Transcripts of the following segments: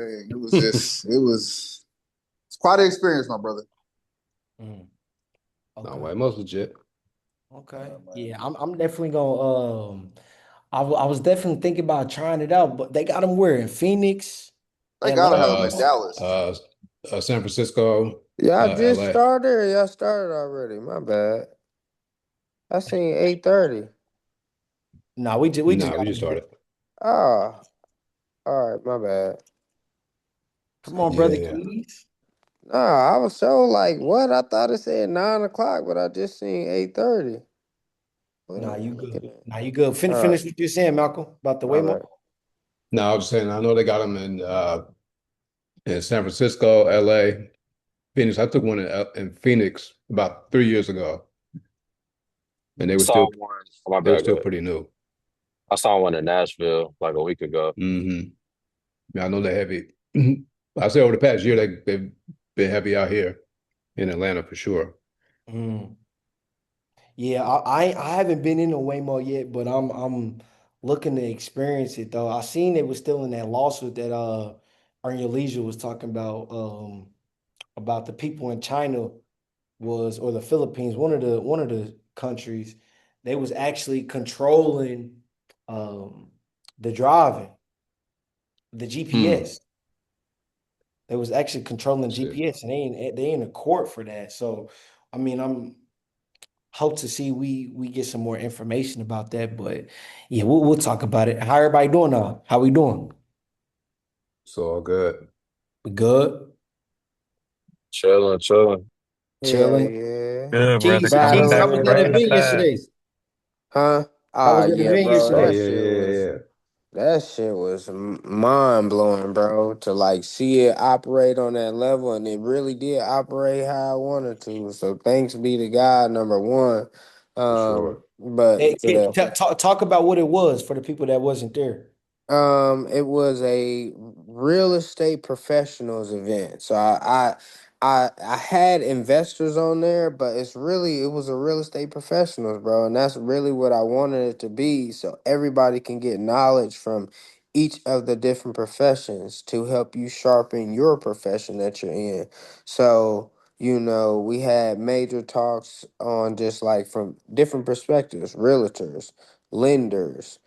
It was just it's quite an experience, my brother. Mm, No okay. way, most legit. Okay. Yeah, man. Yeah, I'm definitely gonna I was definitely thinking about trying it out, but they got them where in Phoenix, They LA. gotta have them Uh, in Dallas. uh, San Francisco, Y'all just LA. started. Y'all started already. My bad. I seen 8:30. No, we just Nah, we got just them here. started. Oh, all right. My bad. Come on, Yeah, brother yeah. Keys. Nah, I was so like, what? I thought it said 9 o'clock, but I just seen 8:30. What Nah, am I you looking good. at? Nah, you good. All right, Finish what you're saying, Malcolm, about the my Waymo. bad. No, I was just saying. I know they got them in San Francisco, LA, Phoenix. I took one in Phoenix about 3 years ago, and Saw one. Oh, my they were bad, go still ahead. pretty new. I saw one in Nashville like a week ago. Yeah, I know they're heavy. I say over the past year they've been heavy out here in Atlanta for sure. Mm. Yeah, I haven't been in a Waymo yet, but I'm looking to experience it though. I seen it was still in that lawsuit that Earn Your Leisure was talking about the people in China was or the Philippines, one of the countries, they was actually controlling um the driving, the Hmm. GPS. They was actually controlling Shit. GPS and they in a court for that. So I mean I'm hope to see we get some more information about that. But yeah, we'll talk about it. How everybody doing now? How we doing? It's all good. We good? Chilling, chilling. Yeah, Chilling? yeah. Good, brother. Coming Keys, how back was Battling that right in it. the event yesterday? fast. Huh? How Ah, was that yeah, event bro. Oh yesterday? yeah, yeah, yeah, yeah. That shit was mind blowing, bro. To like see it operate on that level, and it really did operate how I wanted to. So thanks be to God, number one. For sure. Hey, But yeah. talk about what it was for the people that wasn't there. It was a real estate professionals event. So I had investors on there, but it was a real estate professionals, bro, and that's really what I wanted it to be. So everybody can get knowledge from each of the different professions to help you sharpen your profession that you're in. So we had major talks on just like from different perspectives, realtors, lenders,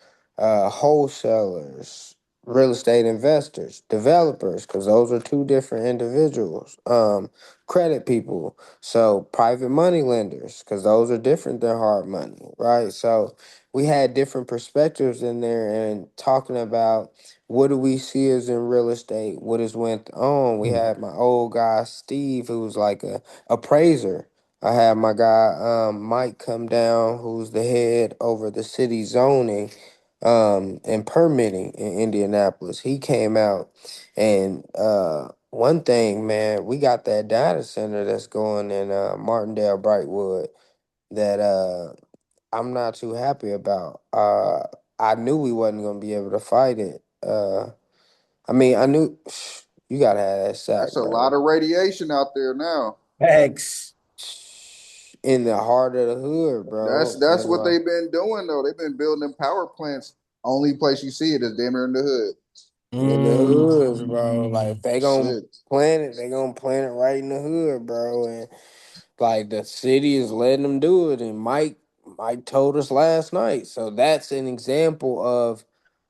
wholesalers, real estate investors, developers, because those are two different individuals. Credit people, so private money lenders, because those are different than hard money, right? So we had different perspectives in there and talking about what do we see as in real estate, what has went on. We Mm. had my old guy Steve, who's like a appraiser. I had my guy Mike come down, who's the head over the city zoning and permitting in Indianapolis. He came out and one thing, man, we got that data center that's going in Martindale Brightwood that I'm not too happy about. I knew we wasn't gonna be able to fight it. I mean, I knew you gotta have that sack, That's a lot bro. of radiation out there now. X. In the heart of the hood, bro. That's And what they've been doing though. They've been building them power plants. Only place you see it is damn near in the hood. in the hoods, bro. Like if Mm. they gonna Shit. plant it, they gonna plant it right in the hood, bro. And like the city is letting them do it. And Mike told us last night. So that's an example of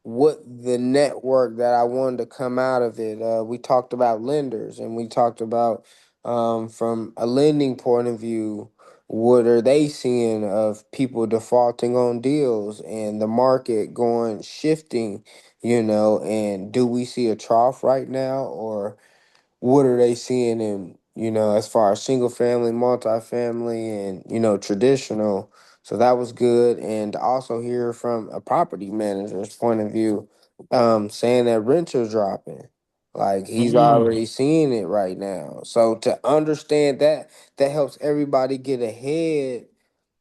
what the network that I wanted to come out of it. We talked about lenders and we talked about from a lending point of view, what are they seeing of people defaulting on deals and the market going shifting, and do we see a trough right now, or what are they seeing in, as far as single family, multifamily, and traditional. So that was good. And to also hear from a property manager's point of view, saying that rents are dropping, like he's Mm. already seeing it right now. So to understand that, that helps everybody get ahead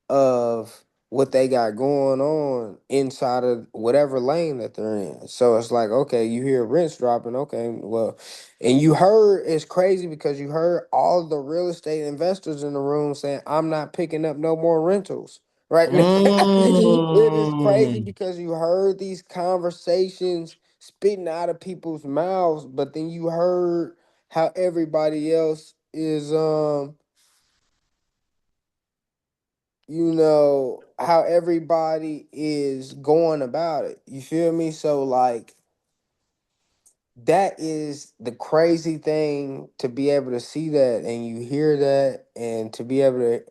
of what they got going on inside of whatever lane that they're in. So it's like, okay, you hear rents dropping, okay, well, and you heard it's crazy because you heard all the real estate investors in the room saying, I'm not picking up no more rentals right now. It is crazy Mm. because you heard these conversations spitting out of people's mouths, but then you heard how everybody else is how everybody is going about it. You feel me? So like that is the crazy thing, to be able to see that and you hear that, and to be able to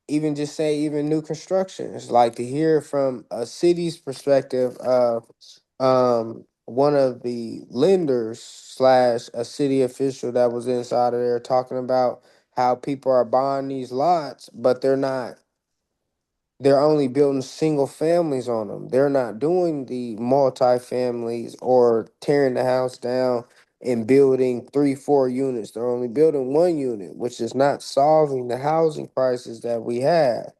even just say even new constructions, like to hear from a city's perspective of one of the lenders slash a city official that was inside of there talking about how people are buying these lots, but they're only building single families on them. They're not doing the multi-families or tearing the house down and building 3, 4 units. They're only building 1 unit, which is not solving the housing crisis that we have.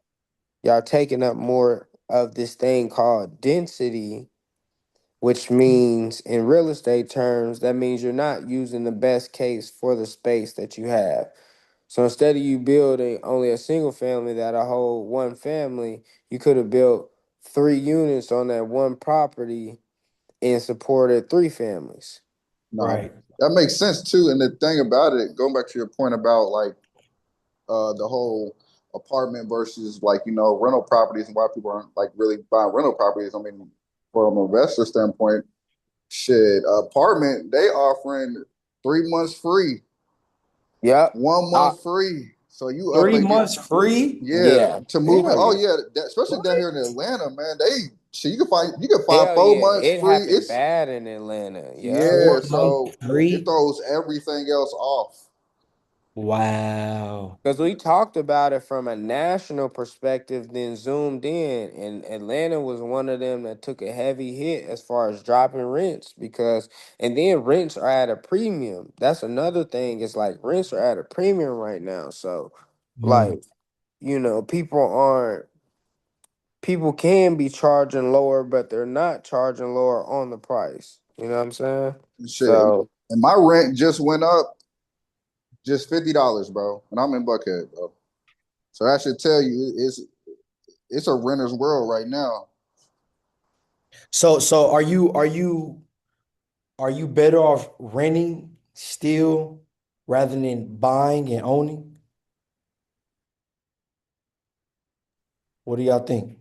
Y'all taking up more of this thing called density, which means in real estate terms, that means you're not using the best case for the space that you have. So instead of you building only a single family that'll hold one family, you could have built 3 units on that one property and supported 3 families. No, Right. that makes sense too. And the thing about it, going back to your point about like the whole apartment versus like rental properties and why people aren't like really buying rental properties. I mean, from an investor standpoint, shit, apartment they offering 3 months free, Yep. 1 month free. So you up Three and get months free? yeah Yeah. to move it. Hell Oh yeah. yeah, especially down here in Atlanta, man. They shit you can find Hell four yeah. months It free. happened It's bad in Atlanta. Yep. yeah, 4 months so it free? throws everything else off. Wow. Because we talked about it from a national perspective, then zoomed in, and Atlanta was one of them that took a heavy hit as far as dropping rents and then rents are at a premium. That's another thing. It's like rents are at a premium right now. So, Mm. like, people can be charging lower, but they're not charging lower on the price. You know what I'm saying? Shit, So, and my rent just went up just $50, bro, and I'm in Buckhead, bro. So that should tell you it's a renter's world right now. So are you better off renting still rather than buying and owning? What do y'all think?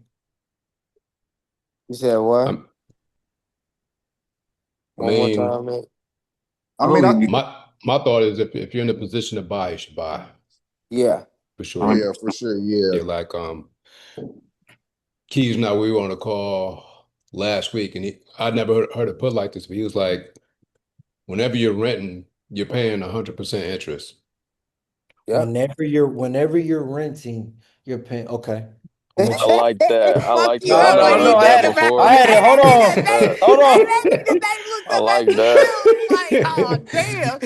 you said what? I'm, I One more mean, time, man. I mean, my thought is if you're in a position to buy, you should buy Yeah. for oh sure. yeah, for sure, yeah. Yeah, like Keys and I, we were on a call last week, and I'd never heard it put like this, but he was like, whenever you're renting, you're paying 100% interest. Yep. Whenever you're renting, you're paying. Okay, I'm with I you. like that. I Fuck like you that. No, I up no, never when no. he heard I that had talking it. about I before. had it. Hold hey, on. Hold they looked I up at like me that. too. Like, oh damn.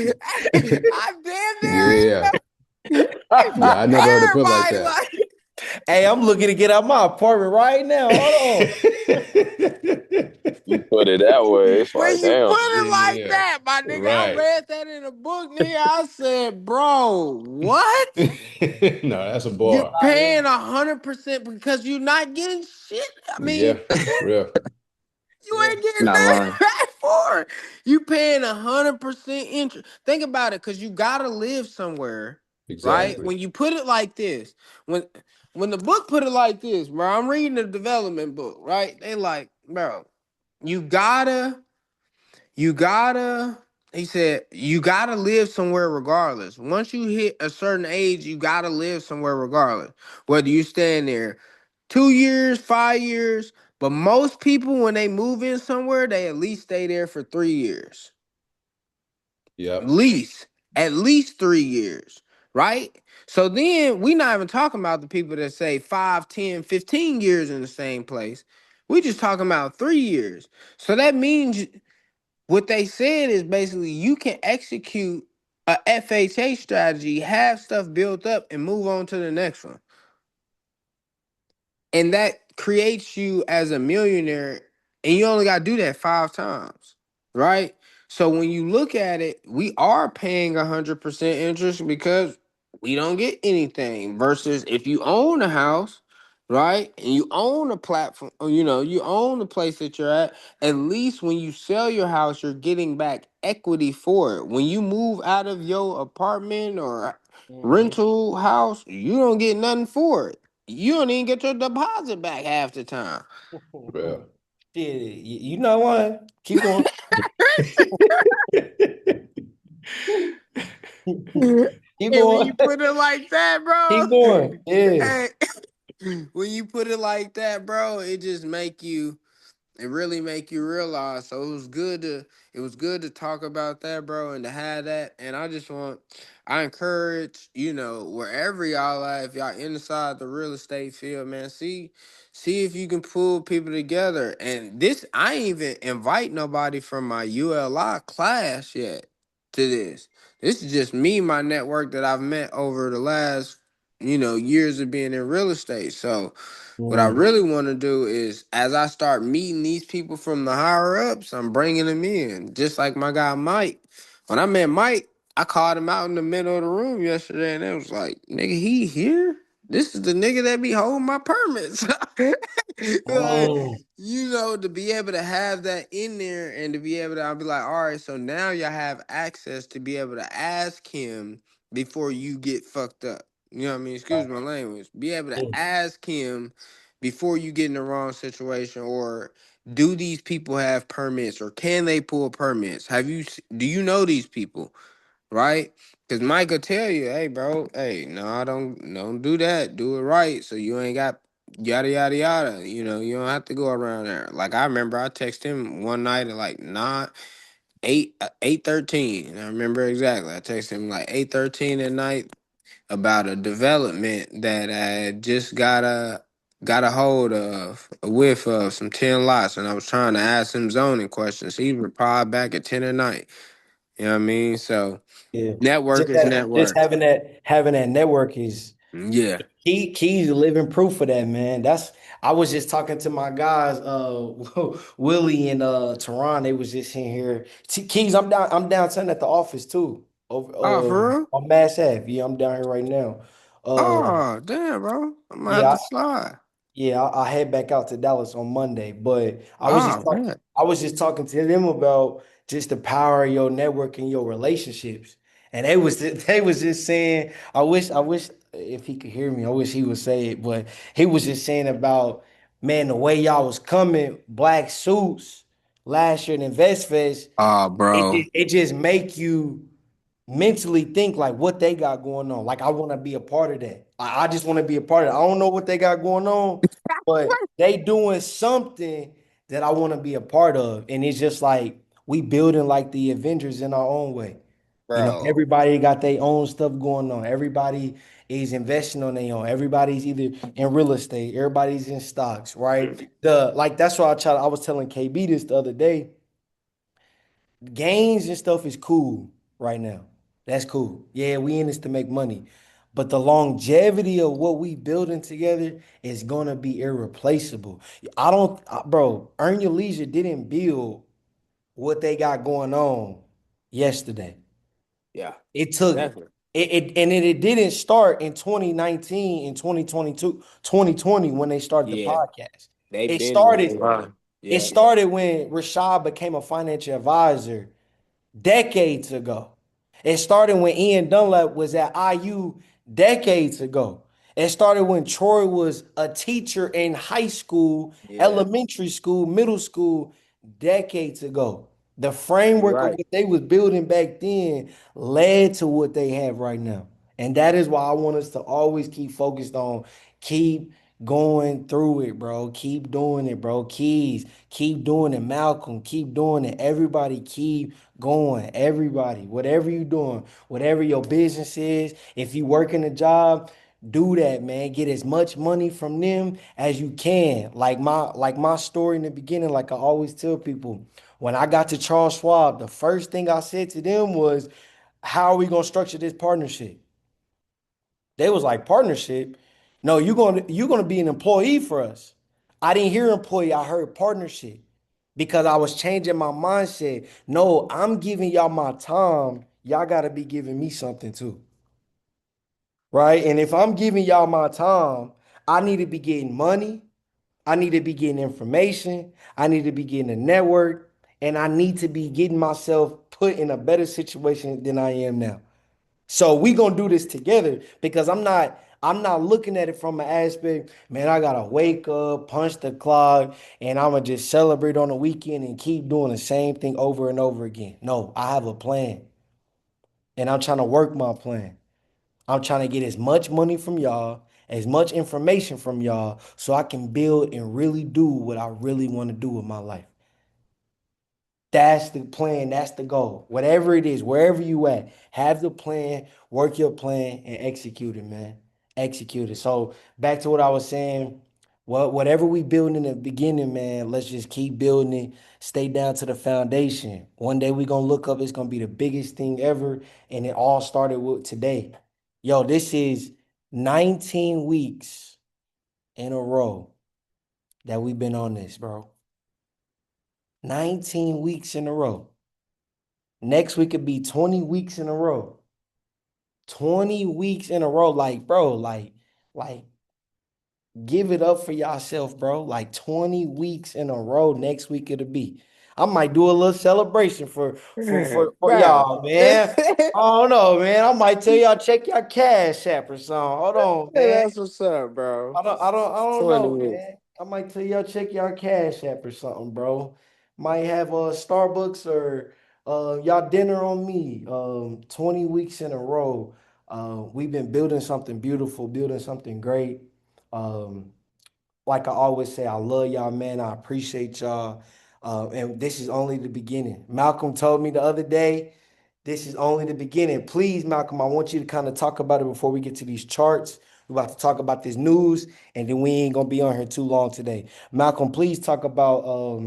I'm damn Yeah. near Yeah, I never heard it put like everybody that. like Hey, I'm looking to get out my apartment right now. Hold You put it that way. It's when like, you put damn. it like Yeah, that, my nigga. I right. read that in a book, nigga. I said, bro, what? No, that's a You bar. paying 100% because you're not getting shit. I Yeah, mean, for real. you ain't getting Not nothing lying. back for it. You paying 100% interest. Think about it, because you gotta live somewhere, right? Exactly. When you put it like this, when when the book put it like this, bro, I'm reading the development book, right? They like, bro, you gotta you gotta, he said, you gotta live somewhere regardless. Once you hit a certain age, you gotta live somewhere regardless. Whether you stand there 2 years, 5 years, but most people, when they move in somewhere, they at least stay there for 3 years. Yep. Least, at least 3 years, right? So then we not even talking about the people that say 5, 10, 15 years in the same place. We just talking about 3 years. So that means what they said is basically you can execute a FHA strategy, have stuff built up, and move on to the next one. And that creates you as a millionaire, and you only got to do that 5 times, right? So when you look at it, we are paying 100% interest because we don't get anything. Versus if you own a house, right? And you own a platform, or, you own the place that you're at least when you sell your house, you're getting back equity for it. When you move out of your apartment or Mhm. rental house, you don't get nothing for it. You don't even get your deposit back half the time. Yeah. Shit, you know what? Keep going. Keep And when you going. put it like that, Keep bro, going. Yeah. hey, when you put it like that, bro, it just make you it really make you realize. So it was good to talk about that, bro, and to have that. And I encourage, wherever y'all at, if y'all inside the real estate field, man, see if you can pull people together. And this, I ain't even invite nobody from my ULI class yet to this. This is just me, my network that I've met over the last, years of being in real estate. So what I Mm. really want to do is, as I start meeting these people from the higher ups, I'm bringing them in. Just like my guy Mike. When I met Mike, I called him out in the middle of the room yesterday, and it was like, "Nigga, he here? This is the nigga that be holding my permits." Like, Mm. to be able to have that in there, and to be able to, I'll be like, "All right, so now y'all have access to be able to ask him before you get fucked up." You know what I mean? Excuse my language. Be able to Yeah. ask him before you get in the wrong situation, or do these people have permits, or can they pull permits? Do you know these people, right? Because Mike will tell you, hey, bro, hey, no, I don't do that. Do it right, so you ain't got yada yada yada. You don't have to go around there. Like, I remember I texted him one night at like 8:13. I remember exactly. I texted him like 8:13 at night about a development that I just got a hold of, a whiff of some 10 lots, and I was trying to ask him zoning questions. He replied back at 10 at night. You know what I mean? So Yeah. network is Just network. having that network is Yeah. Key's living proof of that, man. I was just talking to my guys, Willie and Teron. They was just in here. Keys, I'm downtown at the office too. Over Oh, for real? on Mass Ave. Yeah, I'm down here right now. Uh Oh, damn, bro. I'm gonna have to yeah, slide. yeah, I head back out to Dallas on Monday, but Oh, man. I was just talking to them about just the power of your network and your relationships. And they was just saying, I wish if he could hear me, I wish he would say it, but he was just saying about, man, the way y'all was coming, black suits last year in InvestFest, Oh, bro. it just make you mentally think like what they got going on. Like I want to be a part of that. I just want to be a part of it. I don't know what they got going on, but they doing something that I want to be a part of. And it's just like we building like the Avengers in our own way. Bro. Everybody got their own stuff going on. Everybody is investing on their own. Everybody's either in real estate, everybody's in stocks, right? The like that's why I was telling KB this the other day. Gains and stuff is cool right now. That's cool. Yeah, we in this to make money. But the longevity of what we building together is gonna be irreplaceable. I don't, bro, Earn Your Leisure didn't build what they got going on yesterday. Yeah, It took definitely. it didn't start in 2019 and 2022, 2020 when they started the Yeah, podcast. they It been doing started, it. it Yeah. started when Rashad became a financial advisor decades ago. It started when Ian Dunlap was at IU decades ago. It started when Troy was a teacher in high school, Yeah. elementary school, middle school decades ago. The You're framework of right. what they was building back then led to what they have right now. And that is why I want us to always keep focused on keep going through it, bro. Keep doing it, bro. Keys, keep doing it. Malcolm, keep doing it. Everybody keep going. Everybody, whatever you doing, whatever your business is, if you working a job, do that, man. Get as much money from them as you can. Like my story in the beginning, like I always tell people, when I got to Charles Schwab, the first thing I said to them was, how are we gonna structure this partnership? They was like, partnership? No, you're gonna be an employee for us. I didn't hear employee, I heard partnership because I was changing my mindset. No, I'm giving y'all my time. Y'all gotta be giving me something too. Right? And if I'm giving y'all my time, I need to be getting money. I need to be getting information. I need to be getting a network. And I need to be getting myself put in a better situation than I am now. So we gonna do this together because I'm not looking at it from an aspect, man, I gotta wake up, punch the clock, and I'm gonna just celebrate on the weekend and keep doing the same thing over and over again. No, I have a plan and I'm trying to work my plan. I'm trying to get as much money from y'all, as much information from y'all, so I can build and really do what I really want to do with my life. That's the plan. That's the goal. Whatever it is, wherever you at, have the plan, work your plan, and execute it, man. Execute it. So back to what I was saying. Whatever we build in the beginning, man, let's just keep building it. Stay down to the foundation. One day we gonna look up. It's gonna be the biggest thing ever, and it all started with today. Yo, this is 19 weeks in a row that we've been on this, bro. 19 weeks in a row. Next week could be 20 weeks in a row. 20 weeks in a row. Like, bro, like, give it up for yourself, bro. Like 20 weeks in a row. Next week it'll be. I might do a little celebration for for Yeah, for, for bro. y'all, man. I don't know, man. I might tell y'all check your cash app or something. Hold on, man. That's what's up, bro. I don't 20 know, weeks. man. I might tell y'all check y'all cash app or something, bro. Might have a Starbucks or y'all dinner on me. 20 weeks in a row. We've been building something beautiful, building something great. Um, like I always say, I love y'all, man. I appreciate y'all. And this is only the beginning. Malcolm told me the other day, this is only the beginning. Please, Malcolm, I want you to kind of talk about it before we get to these charts. We're about to talk about this news, and then we ain't gonna be on here too long today. Malcolm, please talk about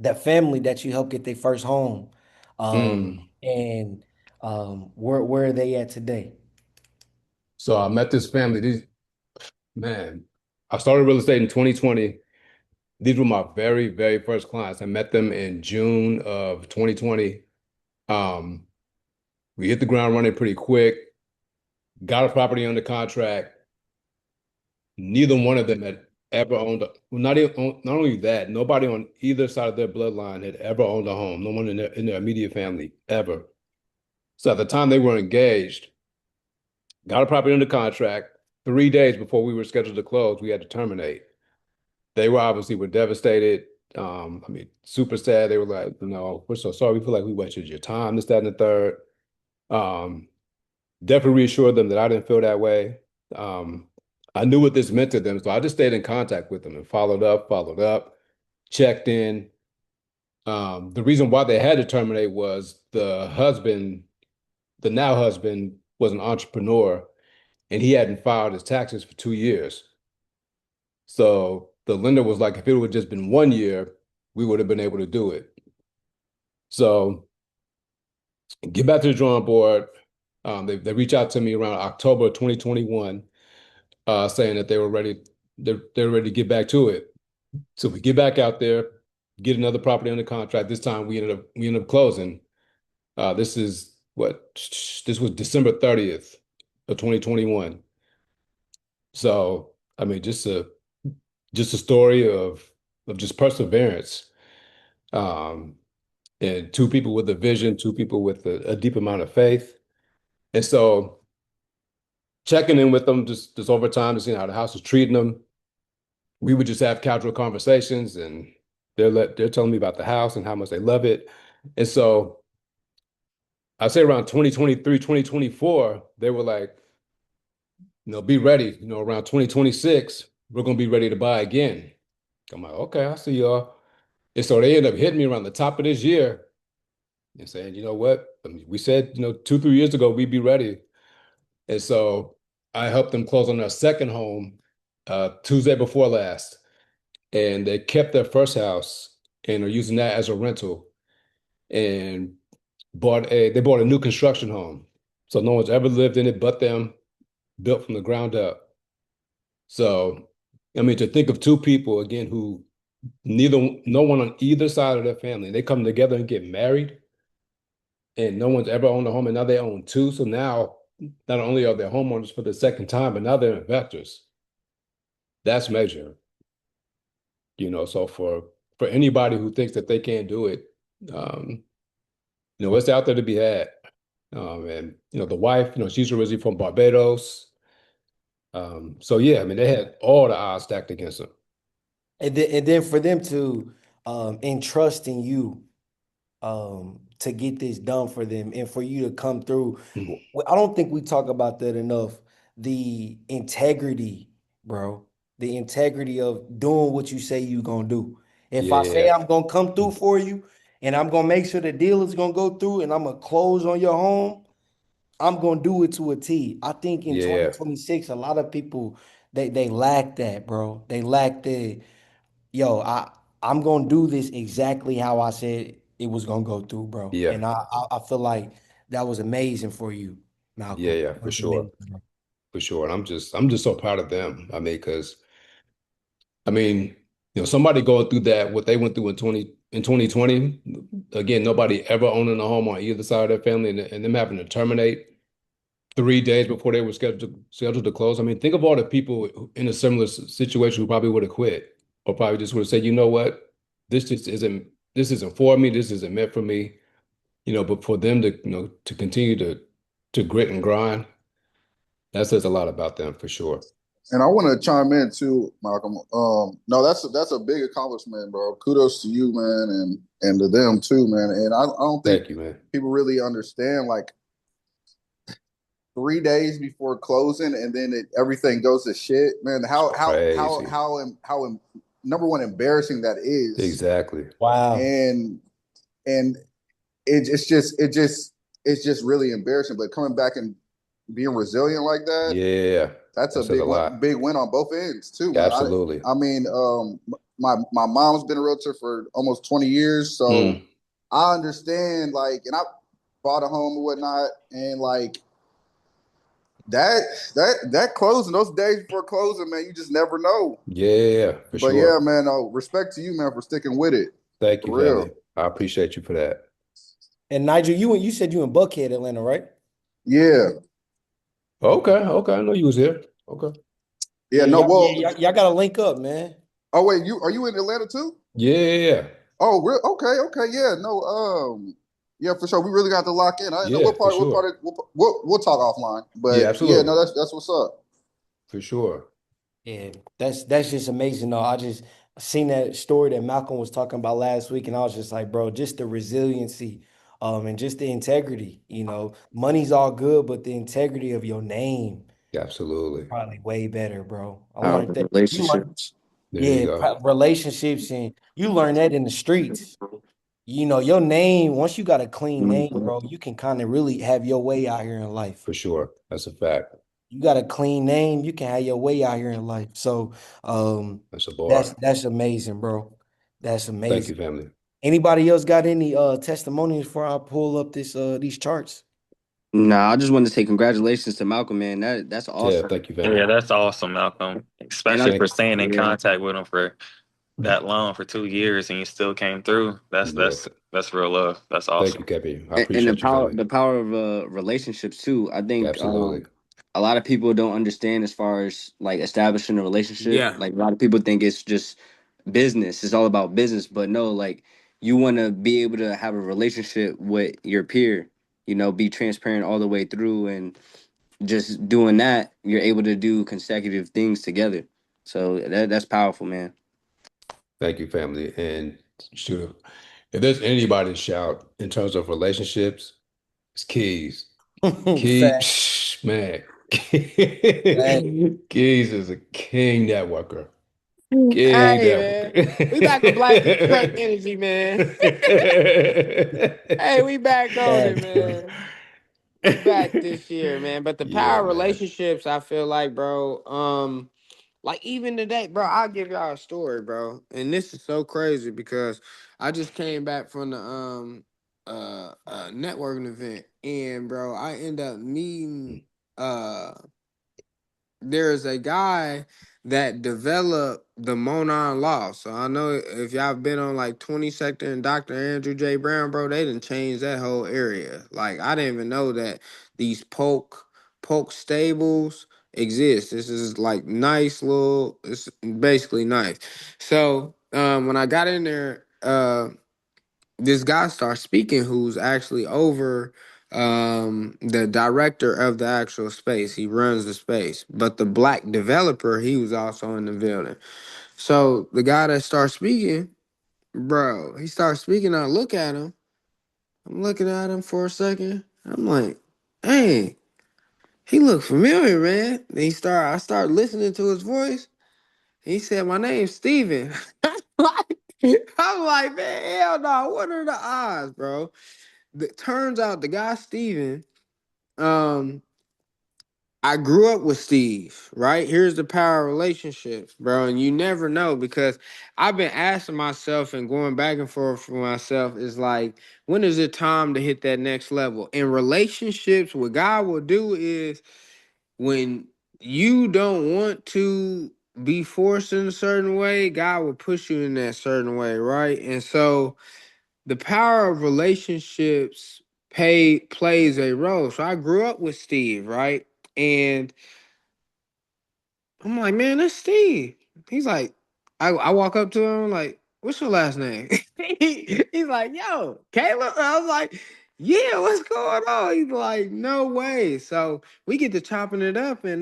that family that you helped get their first home, Mm. and where are they at today? So I met this family. These man, I started real estate in 2020. These were my very, very first clients. I met them in June of 2020. Um, we hit the ground running pretty quick, got a property under contract. Neither one of them had ever owned, well, not only that, nobody on either side of their bloodline had ever owned a home. No one in their immediate family ever. So at the time they were engaged, got a property under contract. 3 days before we were scheduled to close, we had to terminate. They were obviously were devastated. I mean, super sad. They were like, we're so sorry. We feel like we wasted your time, this, that, and the third. Um, Definitely reassured them that I didn't feel that way. Um, I knew what this meant to them, so I just stayed in contact with them and followed up, checked in. The reason why they had to terminate was the now husband, was an entrepreneur, and he hadn't filed his taxes for 2 years. So the lender was like, if it would have just been 1 year, we would have been able to do it. So get back to the drawing board. They reached out to me around October 2021, saying that they're ready to get back to it. So we get back out there, get another property under contract. This time we ended up closing. This was December 30th of 2021. So I mean, just a story of just perseverance. Um, and two people with a vision, two people with a deep amount of faith. And so checking in with them just over time to see how the house is treating them. We would just have casual conversations, and they're telling me about the house and how much they love it. And so I say around 2023, 2024, they were like, be ready. Around 2026, we're gonna be ready to buy again. I'm like, okay, I see y'all. And so they end up hitting me around the top of this year and saying, you know what? I mean, we said, 2, 3 years ago we'd be ready. And so I helped them close on their second home Tuesday before last. And they kept their first house and are using that as a rental, and they bought a new construction home. So no one's ever lived in it but them, built from the ground up. So, I mean, to think of two people again who no one on either side of their family, they come together and get married, and no one's ever owned a home, and now they own two. So now not only are they homeowners for the second time, but now they're investors. that's major. So for anybody who thinks that they can't do it, um, it's out there to be had. And the wife, she's originally from Barbados. So yeah, I mean, they had all the odds stacked against them. And then for them to entrust in you to get this done for them and for you to come through. I don't think we talk about that enough. The integrity, bro. The integrity of doing what you say you're gonna do. If I say Yeah, I'm gonna come through for you and I'm gonna make sure the deal is gonna go through and I'm gonna close on your home, I'm gonna do it to a T. I think in yeah, 2026, a lot of people they lack that, bro. They lack the yo, I'm gonna do this exactly how I said it was gonna go through, bro. yeah, And I feel like that was amazing for you, yeah, Malcolm. yeah, That for was sure, amazing, bro. for sure. And I'm just so proud of them. I mean, because I mean, somebody going through that, what they went through in 2020, again, nobody ever owning a home on either side of their family, and them having to terminate 3 days before they were scheduled to close. I mean, think of all the people in a similar situation who probably would have quit, or probably just would have said, you know what, this isn't for me, this isn't meant for me. But for them to to continue to grit and grind, that says a lot about them for sure. And I want to chime in too, Malcolm. No, that's a big accomplishment, bro. Kudos to you, man, and to them too, man. And I don't think Thank you, man. people really understand like 3 days before closing, and then everything goes to shit, man. It's How crazy. number one embarrassing that is, Exactly. Wow. and it's just really embarrassing. But coming back and being resilient like that, Yeah, that's a that says a lot. big win on both ends too, man. Absolutely. I mean, my mom's been a realtor for almost 20 years, so Mm, I understand. Like, and I bought a home and whatnot, and like that that closing, those days before closing, man, you just never know. yeah, for But yeah, sure. man, respect to you, man, for sticking with it, Thank you, for real. family. I appreciate you for that. And Nigel, you said you in Buckhead, Atlanta, right? Yeah, Okay, okay. I know you was here. Okay. yeah. Yeah, No, yeah, well, y'all gotta link up, man. oh wait, are you in Atlanta too? Yeah, yeah, yeah. Oh, real? Okay, okay, yeah, no, yeah, for sure. We really got to lock in. I didn't know Yeah, what for part. What sure. part? We'll talk offline. Yeah, But yeah, no, absolutely. that's what's up. For sure. Yeah, that's just amazing. Though I just seen that story that Malcolm was talking about last week, and I was just like, bro, just the resiliency, and just the integrity. Money's all good, but the integrity of your name Absolutely. probably way better, bro. I Our learned that. You learn, relationships. There you yeah, go. relationships, and you learn that in the streets. Your name. Once you got a clean name, Mhm. bro, you can kind of really have your way out here in life. For sure. That's a fact. You got a clean name, you can have your way out here in life. So That's a that's bar. that's amazing, bro. That's Thank amazing. you, family. Anybody else got any testimonies before I pull up these charts? Nah, I just want to say congratulations to Malcolm, man. That's Yeah, awesome. thank you, Yeah, family. that's awesome, Malcolm. And I Especially Thank for staying in yeah. contact with him for that long, for 2 years, and you still came through. That's yeah, that's that's real love. That's thank awesome. you, Kevin. I And the appreciate you, power family. the power of relationships too. I think Absolutely. a lot of people don't understand as far as like establishing a relationship. Yeah. Like a lot of people think it's just business. It's all about business, but no, like you want to be able to have a relationship with your peer, be transparent all the way through, and just doing that, you're able to do consecutive things together. So that's powerful, man. Thank you, family. And shoot, if there's anybody to shout in terms of relationships, it's Keys. Fact, Man. fact. Keys is a king networker. King Hey man, we back with Black Excellent networker. Energy, man. Hey, we back on it, Facts, bro. man. We back this year, man. But the power Yeah, of man. relationships, I feel like, bro. Like even today, bro, I'll give y'all a story, bro. And this is so crazy because I just came back from the networking event, and bro, I end up meeting uh there's a guy that developed the Monon Law. So I know if y'all been on like 20 Sector and Dr. Andrew J. Brown, bro, they done changed that whole area. Like I didn't even know that these polk stables exist. This is like nice little. It's basically nice. So when I got in there, this guy starts speaking, who's actually over the director of the actual space. He runs the space, but the black developer, he was also in the building. So the guy that starts speaking, bro, he starts speaking. I look at him. I'm looking at him for a second. I'm like, hey, he looked familiar, man. I start listening to his voice. He said, my name's Steven. I'm like, man, hell no. What are the odds, bro? Turns out the guy Steven, um, I grew up with Steve, right? Here's the power of relationships, bro. And you never know, because I've been asking myself and going back and forth for myself is like, when is it time to hit that next level? In relationships, what God will do is when you don't want to be forced in a certain way, God will push you in that certain way, right? And so the power of relationships plays a role. So I grew up with Steve, right? And I'm like, man, that's Steve. He's like, I walk up to him like, what's your last name? He's like, yo, Caleb. I was like, yeah, what's going on? He's like, no way. So we get to chopping it up, and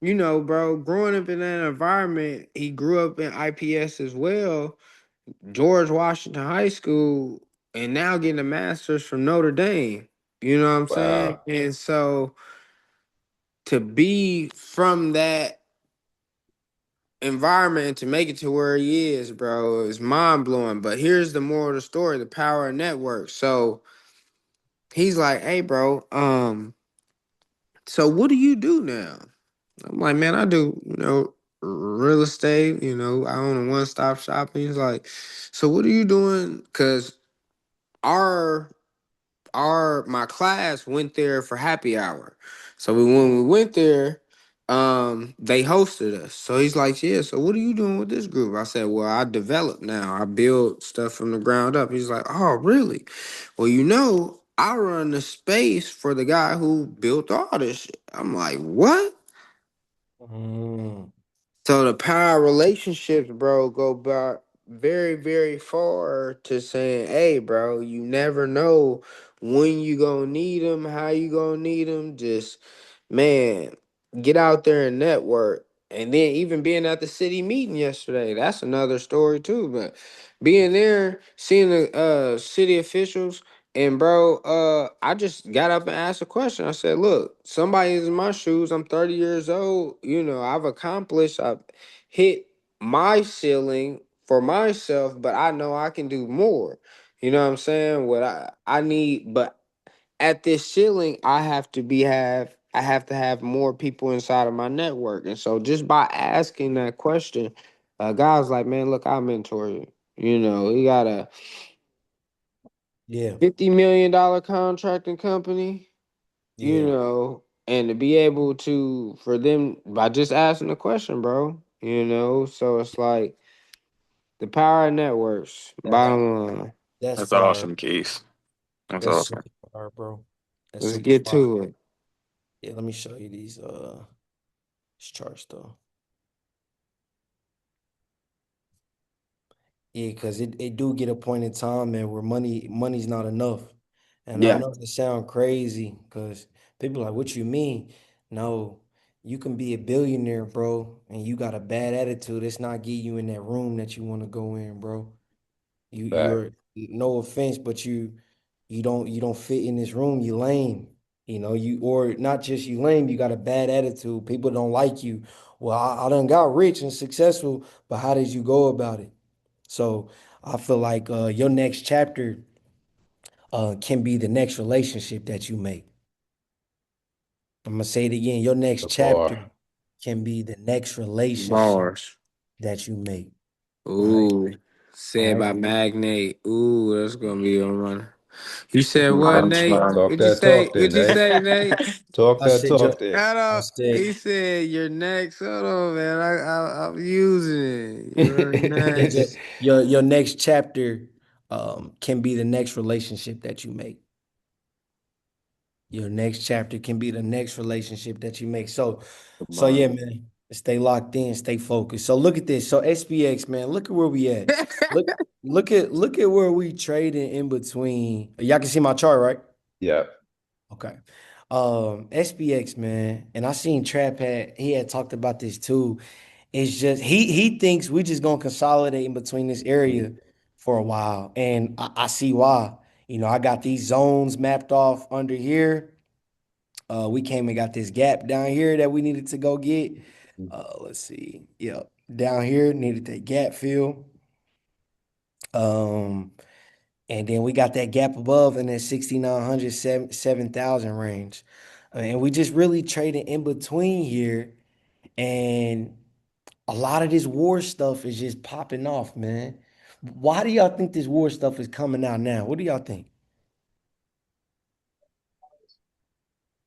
bro, growing up in that environment, he grew up in IPS as well, George Washington High School, and now getting a master's from Notre Dame. You know what I'm saying? Wow. And so to be from that environment and to make it to where he is, bro, is mind blowing. But here's the moral of the story: the power of network. So he's like, "Hey, bro, so what do you do now?" I'm like, "Man, I do, real estate. I own a one-stop shop." And he's like, "So what are you doing?" Because our my class went there for happy hour. So when we went there, they hosted us. So he's like, yeah, so what are you doing with this group? I said, well, I develop now. I build stuff from the ground up. He's like, oh, really? Well, I run the space for the guy who built all this shit. I'm like, what? Mm, So the power of relationships, bro, go back very, very far to saying, hey, bro, you never know when you gonna need them, how you gonna need them. Just, man, get out there and network. And then even being at the city meeting yesterday, that's another story too. But being there, seeing the city officials, and bro, I just got up and asked a question. I said, "Look, somebody's in my shoes. I'm 30 years old. I've accomplished. I've hit my ceiling for myself, but I know I can do more. You know what I'm saying? What I need, but at this ceiling, I have to have more people inside of my network. And so just by asking that question, guys like, man, look, I'll mentor you. He got a yeah, $50 million contracting company, yeah, and to be able to for them by just asking the question, bro. So it's like the power of networks. that's Bottom line. that's That's fire. awesome, Keith. That's That's awesome. super fire, bro. That's Let's super get fire. to it. Yeah, let me show you these charts though. Yeah, because it do get a point in time, man, where money's not enough. And I Yeah. know it sound crazy because people like, what you mean? No, you can be a billionaire, bro, and you got a bad attitude. It's not get you in that room that you want to go in, bro. Fact. You're no offense, but you don't fit in this room. You lame. Or not just you lame, you got a bad attitude. People don't like you. Well, I done got rich and successful, but how did you go about it? So I feel like your next chapter can be the next relationship that you make. I'm gonna say it again. Your next The chapter bar. can be the next relationship Bars. that you make. Right. Ooh. All Said right. by Magnate. Ooh, that's gonna be a runner. You said what, I'm Nate? trying. Talk What'd you that say? talk then, What'd you eh? say, Nate? Talk I that said talk your then. Shut I up. said He said you're next. Hold on, man. I'm using it. You're your next. your next chapter can be the next relationship that you make. Your next chapter can be the next relationship that you make. So Bro. yeah, man, stay locked in, stay focused. So look at this. So SPX, man, look at where we at. Look, look at where we trading in between. Y'all can see my chart, right? Yeah. Okay. SPX, man, and I seen Trap he had talked about this too. It's just he thinks we just gonna consolidate in between this area for a while. And I see why. I got these zones mapped off under here. We came and got this gap down here that we needed to go get. Let's see. Yep. Down here needed that gap fill. Um, and then we got that gap above in that 6,900, 7,000 range. And we just really trading in between here. And a lot of this war stuff is just popping off, man. Why do y'all think this war stuff is coming out now? What do y'all think?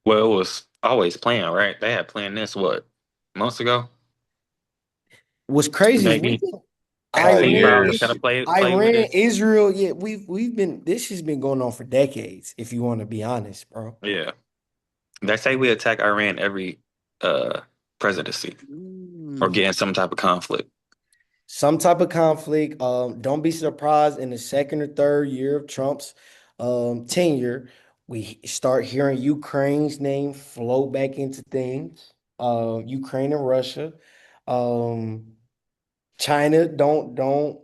Well, it was always planned, right? They had planned this what, months ago? What's crazy is we Maybe think Oh, vaccine Iran, probably was years. gonna play with Iran, it. Israel. Yeah, we've been this has been going on for decades, if you want to be honest, bro. Yeah. They say we attack Iran every uh presidency or Mm. get in some type of conflict. Some type of conflict. Don't be surprised in the second or third year of Trump's tenure, we start hearing Ukraine's name float back into things. Ukraine and Russia. Um, China, don't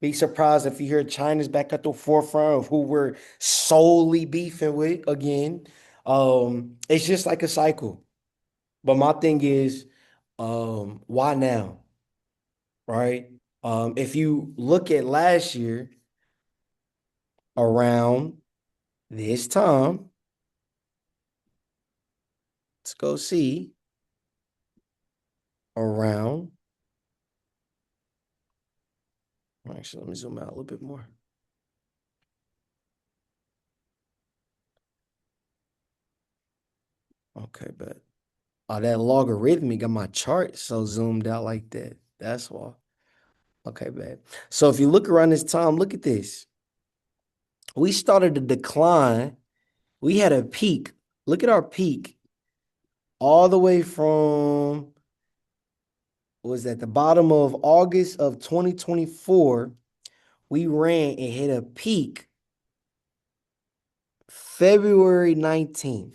be surprised if you hear China's back at the forefront of who we're solely beefing with again. It's just like a cycle. But my thing is, why now? Right? If you look at last year around this time, let's go see around. Actually, let me zoom out a little bit more. Okay, but that logarithmic got my chart so zoomed out like that. That's why. Okay, babe. So if you look around this time, look at this. We started to decline. We had a peak. Look at our peak all the way from was at the bottom of August of 2024. We ran and hit a peak February 19th.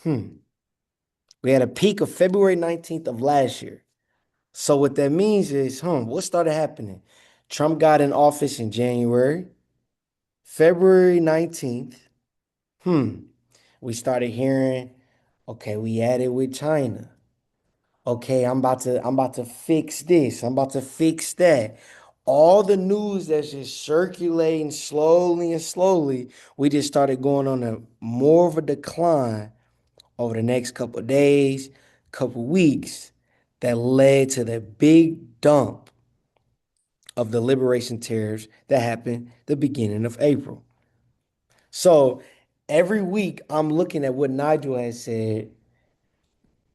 We had a peak of February 19th of last year. So what that means is, what started happening? Trump got in office in January, February 19th. We started hearing, okay, we added with China. Okay, I'm about to fix this. I'm about to fix that. All the news that's just circulating slowly and slowly, we just started going on a more of a decline over the next couple of days, couple weeks, that led to the big dump of the liberation tariffs that happened the beginning of April. So every week I'm looking at what Nigel has said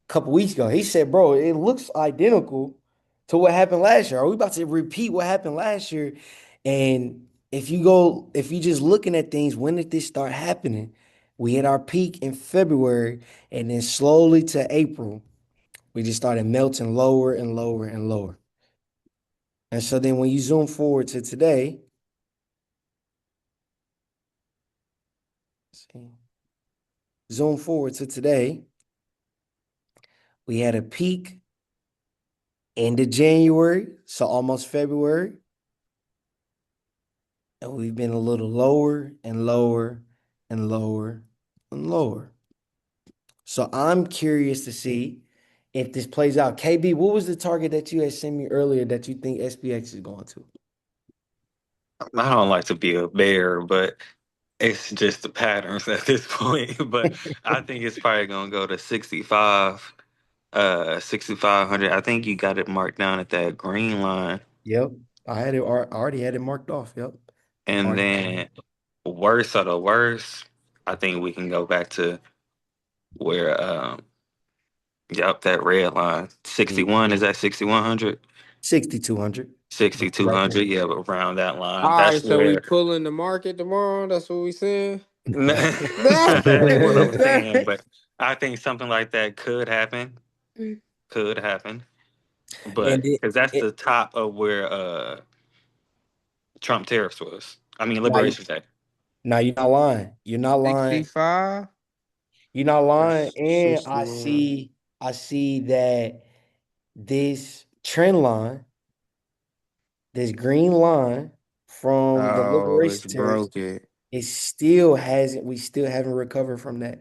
a couple weeks ago. He said, bro, it looks identical to what happened last year. Are we about to repeat what happened last year? And if you just looking at things, when did this start happening? We hit our peak in February, and then slowly to April, we just started melting lower and lower and lower. And so then when you zoom forward to today, see, zoom forward to today, we had a peak end of January, so almost February, and we've been a little lower and lower and lower and lower. So I'm curious to see if this plays out. KB, what was the target that you had sent me earlier that you think SPX is going to? I don't like to be a bear, but it's just the patterns at this point. But I think it's probably gonna go to 65, 6,500. I think you got it marked down at that green line. Yep. I already had it marked off. Yep. And Already. then worst of the worst, I think we can go back to where yep, that red line. Yeah. 61, is that 6,100? 6,200. Right 6,200, there. yeah, but around that line. All right, That's so we where pulling the market tomorrow. That's what we saying. That ain't what I'm saying, but I think something like that could happen. Could happen. And But because that's it the top of where Trump tariffs was. I mean now, Liberation Day. now you're not lying. You're not lying. 65 You're not or lying. And 61? I see that this trend line, this green line from the Oh, it's liberation tariffs, broke it. we still haven't recovered from that.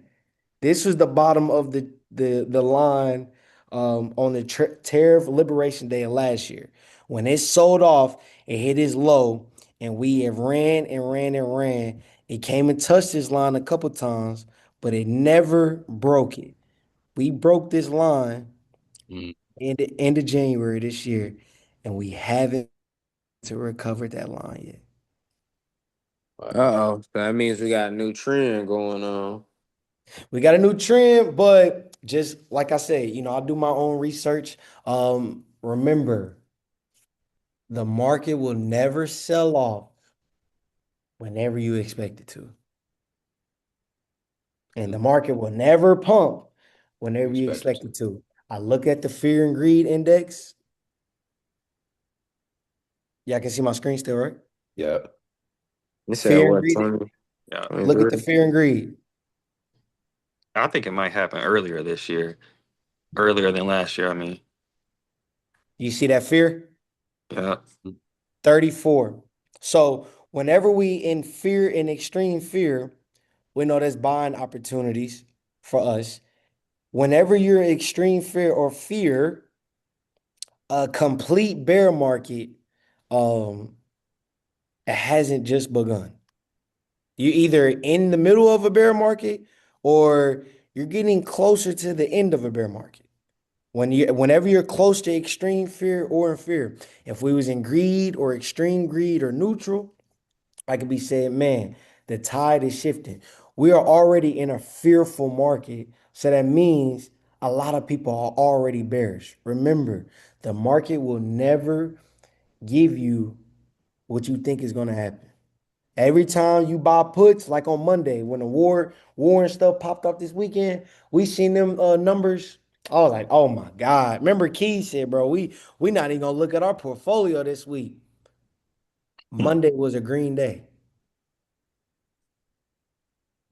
This was the bottom of the line on the tariff liberation day of last year. When it sold off, it hit its low, and we have ran and ran and ran. It came and touched this line a couple times, but it never broke it. We broke this line Mm, in the end of January this year, and we haven't to recover that line yet. wow. Uh-oh. So that means we got a new trend going on. We got a new trend, but just like I say, I do my own research. Remember, the market will never sell off whenever you expect it to. And the market will never pump whenever you Expect it expect to. it to. I look at the fear and greed index. Yeah, I can see my screen still, right? Yeah. You said Fear and what, greed. 20, Yeah. Look at the 23? fear and greed. I think it might happen earlier this year. Earlier than last year, I mean. You see that fear? Yeah. Mm, 34. So whenever we in fear, in extreme fear, we know that's buying opportunities for us. Whenever you're in extreme fear or fear, a complete bear market, um, it hasn't just begun. You're either in the middle of a bear market or you're getting closer to the end of a bear market. Whenever you're close to extreme fear or in fear, if we was in greed or extreme greed or neutral, I could be saying, man, the tide is shifting. We are already in a fearful market. So that means a lot of people are already bearish. Remember, the market will never give you what you think is going to happen. Every time you buy puts, like on Monday, when the war and stuff popped up this weekend, we seen them numbers. I was like, oh my God. Remember Key said, bro, we not even gonna look at our portfolio this week. Monday was a green day.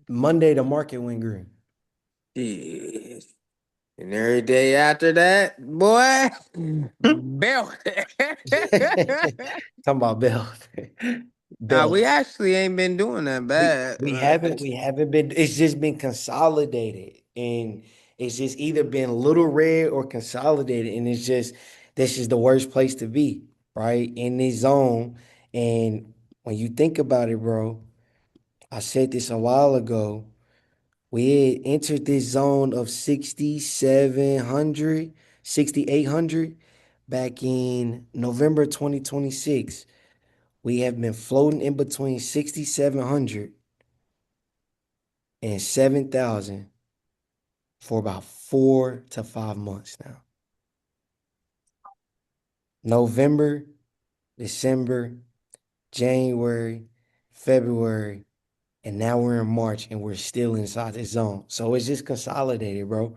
Monday, the market went green. Shit. And every day after that, boy, belt. Talking about Bell. Now Bell. we actually ain't been doing that We bad. we haven't we haven't been, it's just been consolidated, and it's just either been little red or consolidated, and it's just this is the worst place to be, right? In this zone. And when you think about it, bro, I said this a while ago. We had entered this zone of 6,700, 6,800 back in November 2026. We have been floating in between 6,700 and 7,000 for about 4 to 5 months now. November, December, January, February, and now we're in March and we're still inside this zone. So it's just consolidated, bro.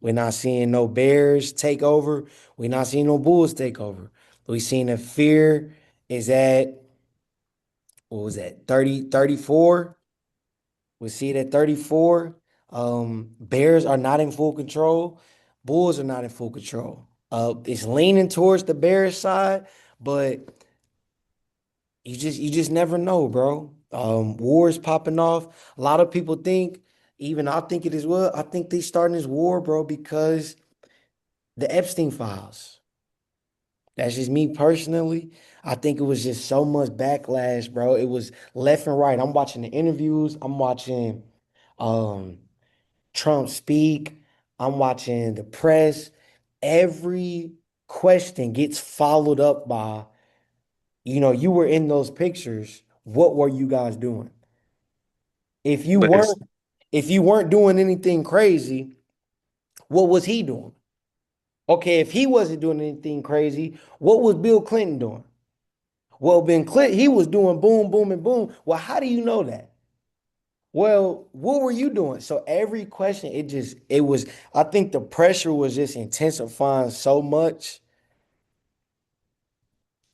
We're not seeing no bears take over. We're not seeing no bulls take over. We seen the fear is at, what was that, 30, 34. We see it at 34. Bears are not in full control. Bulls are not in full control. It's leaning towards the bears side, but you just never know, bro. Wars popping off. A lot of people think, even I think it as well. I think they starting this war, bro, because the Epstein files. That's just me personally. I think it was just so much backlash, bro. It was left and right. I'm watching the interviews. I'm watching um Trump speak. I'm watching the press. Every question gets followed up by, you were in those pictures. What were you guys doing? If you But it's weren't, if you weren't doing anything crazy, what was he doing? Okay, if he wasn't doing anything crazy, what was Bill Clinton doing? Well, Ben Clinton, he was doing boom, boom, and boom. Well, how do you know that? Well, what were you doing? So every question, it was, I think the pressure was just intensifying so much.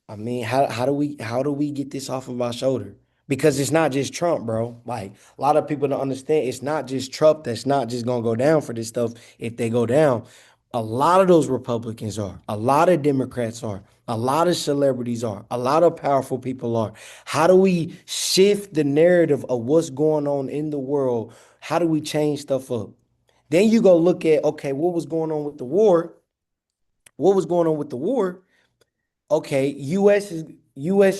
I mean, how do we get this off of our shoulder? Because it's not just Trump, bro. Like a lot of people don't understand it's not just Trump that's not just gonna go down for this stuff if they go down. A lot of those Republicans are, a lot of Democrats are, a lot of celebrities are, a lot of powerful people are. How do we shift the narrative of what's going on in the world? How do we change stuff up? Then you go look at, okay, what was going on with the war? What was going on with the war? Okay, US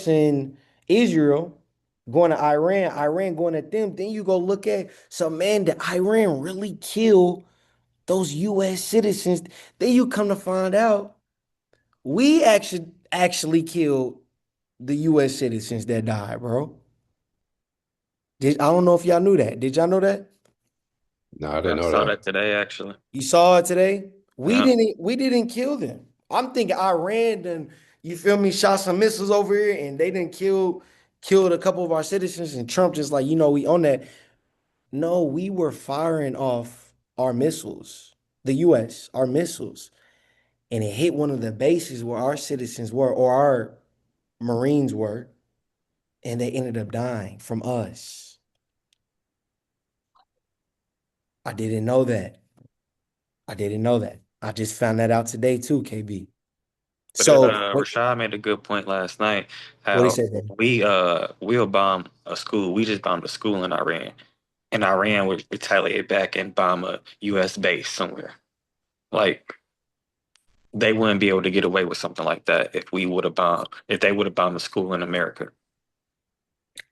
and Israel going to Iran, Iran going at them. Then you go look at, so man, did Iran really kill those US citizens? Then you come to find out we actually killed the US citizens that died, bro. I don't know if y'all knew that. Did y'all know that? No, I didn't I know saw that. that today, actually. You saw it today? We Yeah. didn't kill them. I'm thinking Iran done, you feel me, shot some missiles over here and they didn't killed a couple of our citizens and Trump just like, we on that. No, we were firing off our missiles, the US, our missiles, and it hit one of the bases where our citizens were or our Marines were, and they ended up dying from us. I didn't know that. I didn't know that. I just found that out today too, KB. But that So Rashad made a good point last night. what he How said, man? we'll bomb a school. We just bombed a school in Iran, and Iran would retaliate back and bomb a U.S. base somewhere. Like they wouldn't be able to get away with something like that if they would have bombed a school in America.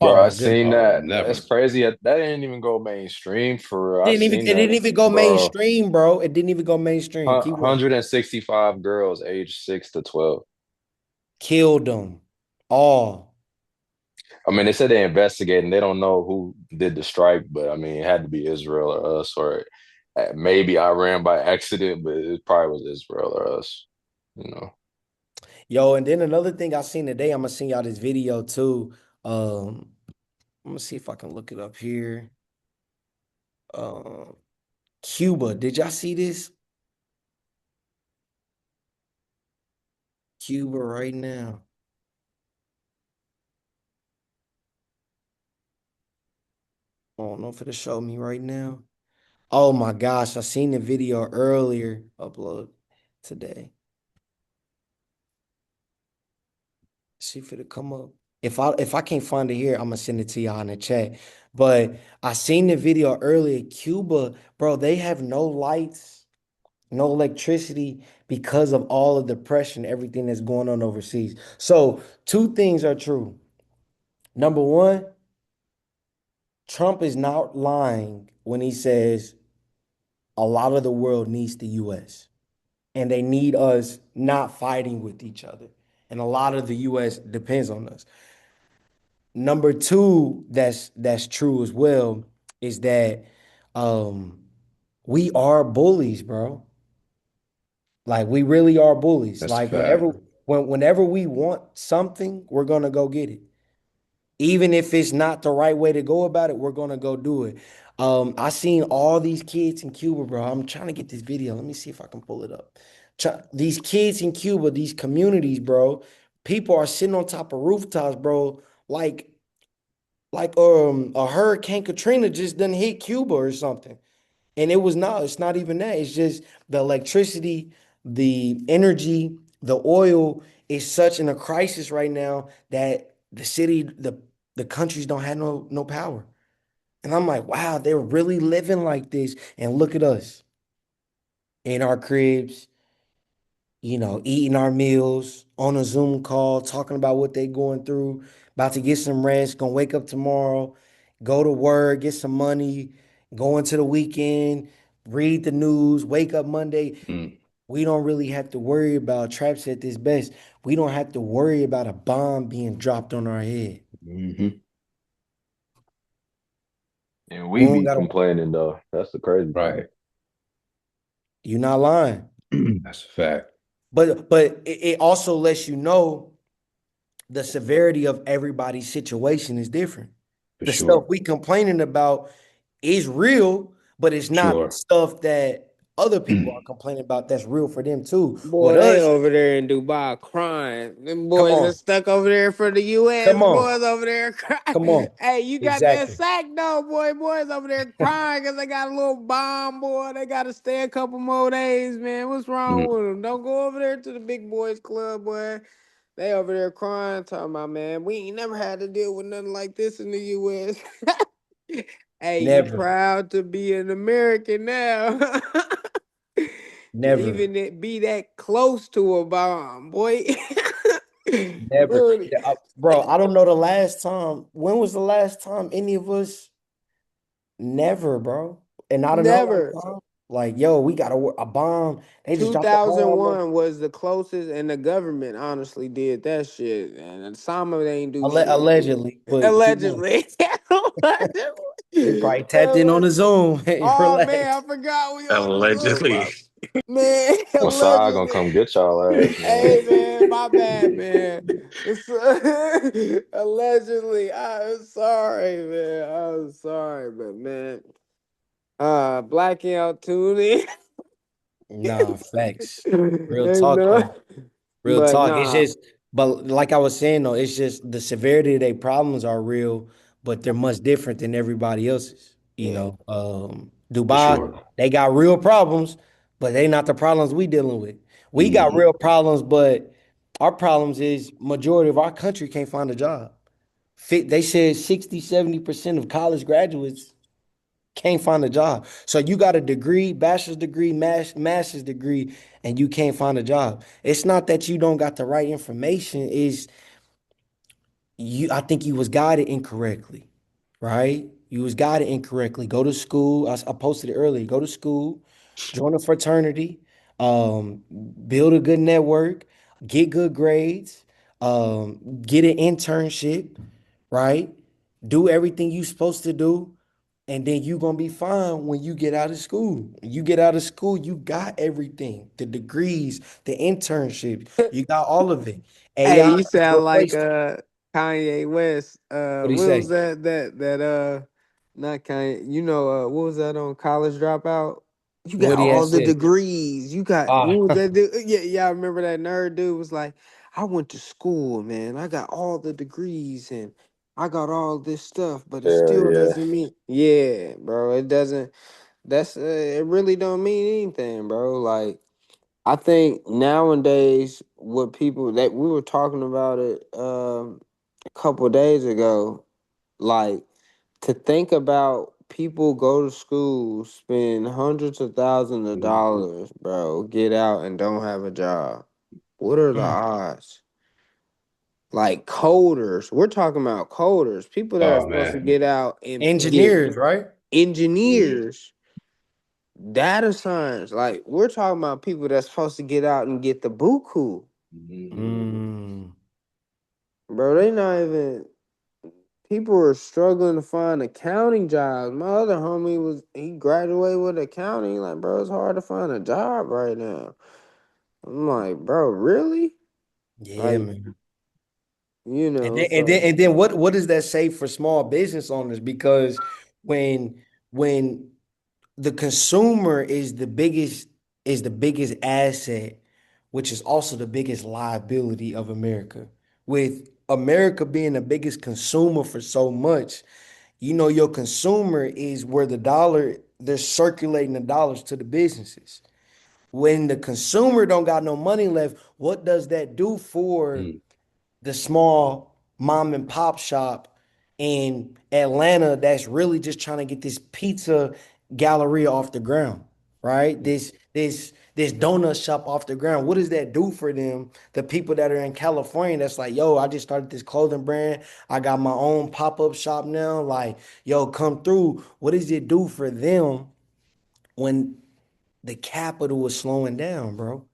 Oh Bro, I my seen goodness. Oh, that. That's never. crazy. That didn't even go mainstream for real. I It seen didn't that, even go bro. mainstream, bro. It didn't even go mainstream. Keep going. 165 girls aged 6 to 12. Killed them all. I mean, they said they investigating. They don't know who did the strike, but I mean, it had to be Israel or us, or maybe Iran by accident, but it probably was Israel or us, you know. Yo, and then another thing I seen today, I'm gonna send y'all this video too. I'm gonna see if I can look it up here. Um, Cuba. Did y'all see this? Cuba right now. I don't know if it'll show me right now. Oh my gosh, I seen the video earlier. Upload today. See if it'll come up. If I can't find it here, I'm gonna send it to y'all in the chat. But I seen the video earlier. Cuba, bro, they have no lights, no electricity because of all of the pressure and everything that's going on overseas. So two things are true. Number one, Trump is not lying when he says a lot of the world needs the US and they need us not fighting with each other. And a lot of the US depends on us. Number two, that's true as well, is that um we are bullies, bro. Like we really are bullies. That's a Like fact. whenever we want something, we're gonna go get it. Even if it's not the right way to go about it, we're gonna go do it. I seen all these kids in Cuba, bro. I'm trying to get this video. Let me see if I can pull it up. These kids in Cuba, these communities, bro. People are sitting on top of rooftops, bro. Like a hurricane Katrina just done hit Cuba or something. And it's not even that. It's just the electricity, the energy, the oil is such in a crisis right now that the countries don't have no power. And I'm like, wow, they're really living like this. And look at us in our cribs, eating our meals on a Zoom call, talking about what they going through, about to get some rest, gonna wake up tomorrow, go to work, get some money, go into the weekend, read the news, wake up Monday. Mm. We don't really have to worry about traps at this best. We don't have to worry about a bomb being dropped on our head. Hmm. And We we don't be gotta, complaining though. That's the crazy thing. Right. you're not lying. That's a fact. But it also lets you know the severity of everybody's situation is different. for The stuff sure. we complaining about is real, but it's not the Sure. stuff that other people are Mm. complaining about that's real for them too. With Boy, they us, over there in Dubai crying. Them come boys are on, stuck over there for the U.S. come on, Boys over there crying. come on. Hey, you got that Exactly. sack though, boy. Boys over there crying because they got a little bomb, boy. They got to stay a couple more days, man. What's wrong Mm. with them? Don't go over there to the big boys club, boy. They over there crying, talking about, man, we ain't never had to deal with nothing like this in the U.S. Hey, you Never, proud to be an American now? To never, even be that close to a bomb, boy. never. Rudy. Yeah, bro, I don't know the last time. When was the last time any of us never, bro? And I don't know, Never. like, yo, we got a bomb. They just dropped a bomb. 2001 was the closest, and the government honestly did that shit. And some of it ain't do shit. Allegedly, but keep going. Allegedly. They probably tapped in on the Zoom. Oh man, I Relax. forgot we on the Zoom. Allegedly. Man, Masai gonna allegedly. come get y'all ass, man. Hey man, my bad, man. Allegedly, I'm sorry, man. I'm sorry, but man, blackout tuning. Nah, facts. Real Ain't talk no, though. Real but talk. It's nah, just, but like I was saying though, it's just the severity of their problems are real, but they're much different than everybody else's. yeah, For Dubai, sure. they got real problems, but they not the problems we dealing with. We got Hmm. real problems, but our problems is majority of our country can't find a job. They said 60, 70% of college graduates can't find a job. So you got a degree, bachelor's degree, master's degree, and you can't find a job. It's not that you don't got the right information, is you I think you was guided incorrectly, right? You was guided incorrectly. Go to school. I posted it earlier. Go to school, join a fraternity, um, build a good network, get good grades, get an internship, right? Do everything you supposed to do, and then you gonna be fine when you get out of school. When you get out of school, you got everything, the degrees, the internship, you got all of it. hey, AI you has sound like replaced it. Kanye West. What do you What was say? that not Kanye, what was that on College Dropout? You got What he all has the said. degrees. You got, Ah, what was that dude? Yeah, yeah, I remember that nerd dude was like, I went to school, man. I got all the degrees and I got all this stuff, but it Yeah, still yeah. doesn't mean, yeah, bro. It doesn't. It really don't mean anything, bro. Like, I think nowadays, what people that we were talking about it a couple days ago, like, to think about people go to school, spend hundreds of thousands of Mhm. dollars, bro, get out and don't have a job. What are the mm. odds? Like coders, we're talking about coders, people that are Oh supposed to man. get out and get Engineers, right? Mhm. engineers, data science. Like we're talking about people that's supposed to get out and get the buku. Mhm. Mm. Bro, they not even people are struggling to find accounting jobs. My other homie he graduated with accounting. Like, bro, it's hard to find a job right now. I'm like, bro, really? Yeah, Like, man. so And then what does that say for small business owners? Because when the consumer is the biggest asset, which is also the biggest liability of America. With America being the biggest consumer for so much, your consumer is where they're circulating the dollars to the businesses. When the consumer don't got no money left, what does that do for Mm. the small mom and pop shop in Atlanta that's really just trying to get this pizza galleria off the ground, right? This donut shop off the ground. What does that do for them? The people that are in California that's like, yo, I just started this clothing brand. I got my own pop-up shop now. Like, yo, come through. What does it do for them when the capital is slowing down, bro?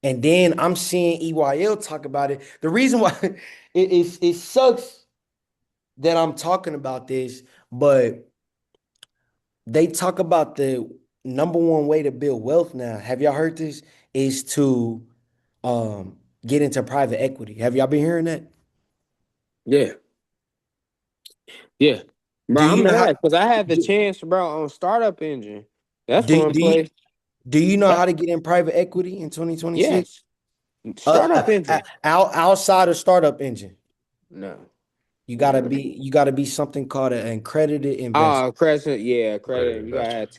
And then I'm seeing EYL talk about it. The reason why it sucks that I'm talking about this, but they talk about the number one way to build wealth now. Have y'all heard this? Is to get into private equity. Have y'all been hearing that? yeah. Yeah, bro, Do you I'm know how mad because I had the do, chance, bro, on Startup Engine. That's do, one do you place. do you know That, how to get in private equity in 2026? yes, Startup Engine. Outside of startup engine, No, you gotta no. be something called an accredited investor. Oh, credit, yeah, Credit credit. You gotta investor. have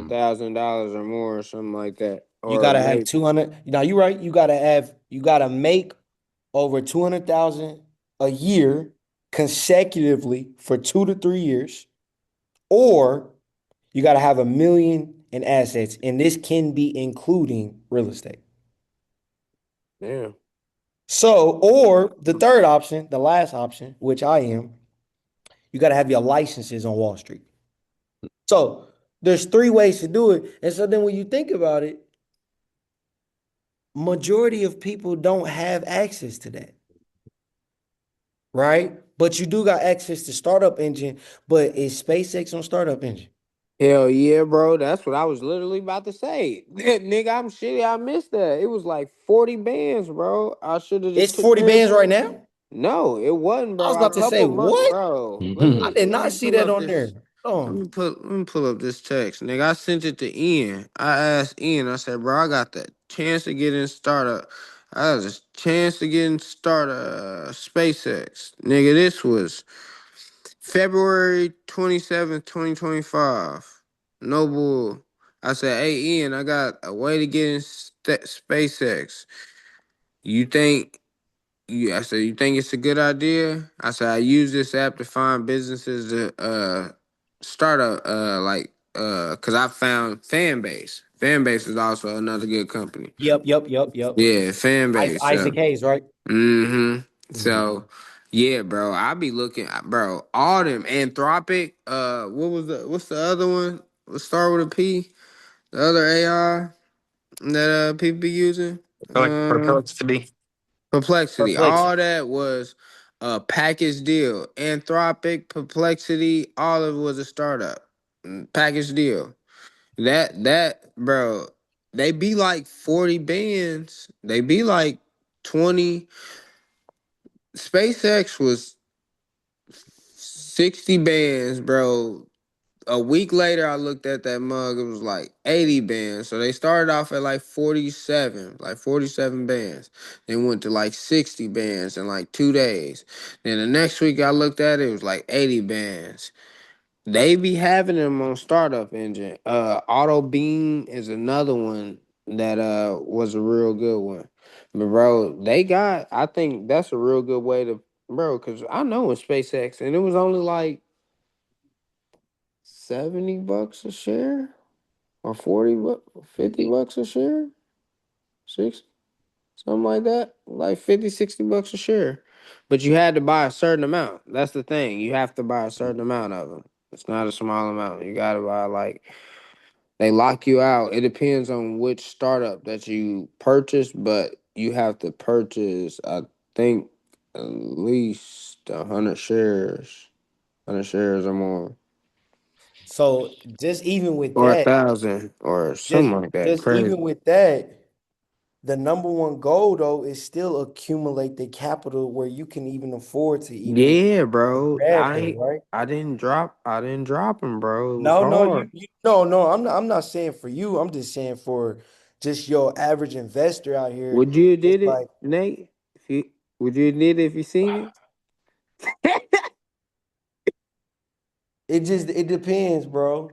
$200,000 or more, or something like that, You or gotta have maybe. 200. Now you're right. You gotta make over 200,000 a year consecutively for 2 to 3 years, or you gotta have 1 million in assets, and this can be including real estate. Yeah. So, or the third option, the last option, which I am, you gotta have your licenses on Wall Street. So there's three ways to do it. And so then when you think about it, majority of people don't have access to that, right? But you do got access to startup engine, but is SpaceX on startup engine? Hell yeah, bro. That's what I was literally about to say. Nigga, I'm shitty. I missed that. It was like 40 bands, bro. I should have It's just took 40 that. bands right now. No, it wasn't, I was bro. A about to say, couple months, what? bro. I did Let not me see pull that up on there. this. Oh, Let me pull up this text, nigga. I sent it to Ian. I asked Ian. I said, bro, I got the chance to get in startup. I got a chance to get in startup SpaceX, nigga. This was February 27th, 2025. No bull. I said, hey Ian, I got a way to get in SpaceX. You think I said, you think it's a good idea? I said, I use this app to find businesses to start a cause I found Fanbase. Fanbase is also another good company. yep, yep, yep, yep. Yeah, Fanbase. Isaac Hayes, right? Mm-hmm. Mhm. So yeah, bro, I be looking bro, all them Anthropic, what's the other one? Let's start with a P. The other AI that people be using. Like Uh perplexity. Perplexity. Perplexity. All that was a package deal. Anthropic, Perplexity, all of it was a startup. Package deal. Bro, they be like 40 bands. They be like 20. SpaceX was 60 bands, bro. A week later, I looked at that mug. It was like 80 bands. So they started off at like 47 bands. Then went to like 60 bands in like 2 days. Then the next week I looked at it, it was like 80 bands. They be having them on Startup Engine. Auto Beam is another one that was a real good one. But bro, I think that's a real good way to bro, cause I know in SpaceX and it was only like $70 a share or 50 bucks a share, 60, something like that, like 50, $60 a share. But you had to buy a certain amount. That's the thing. You have to buy a certain amount of them. It's not a small amount. You got to buy like they lock you out. It depends on which startup that you purchase, but you have to purchase, I think, at least 100 shares or more. So just even with Or a that, thousand or just something like that. just Crazy. even with that, the number one goal though is still accumulate the capital where you can even afford to even Yeah, bro. grab that, right? I didn't drop him, bro. It was No, no, hard. no. I'm not saying for you. I'm just saying for just your average investor out here. Would you have It's did it, like Nate? If you would you have did it if you seen it? it depends, bro.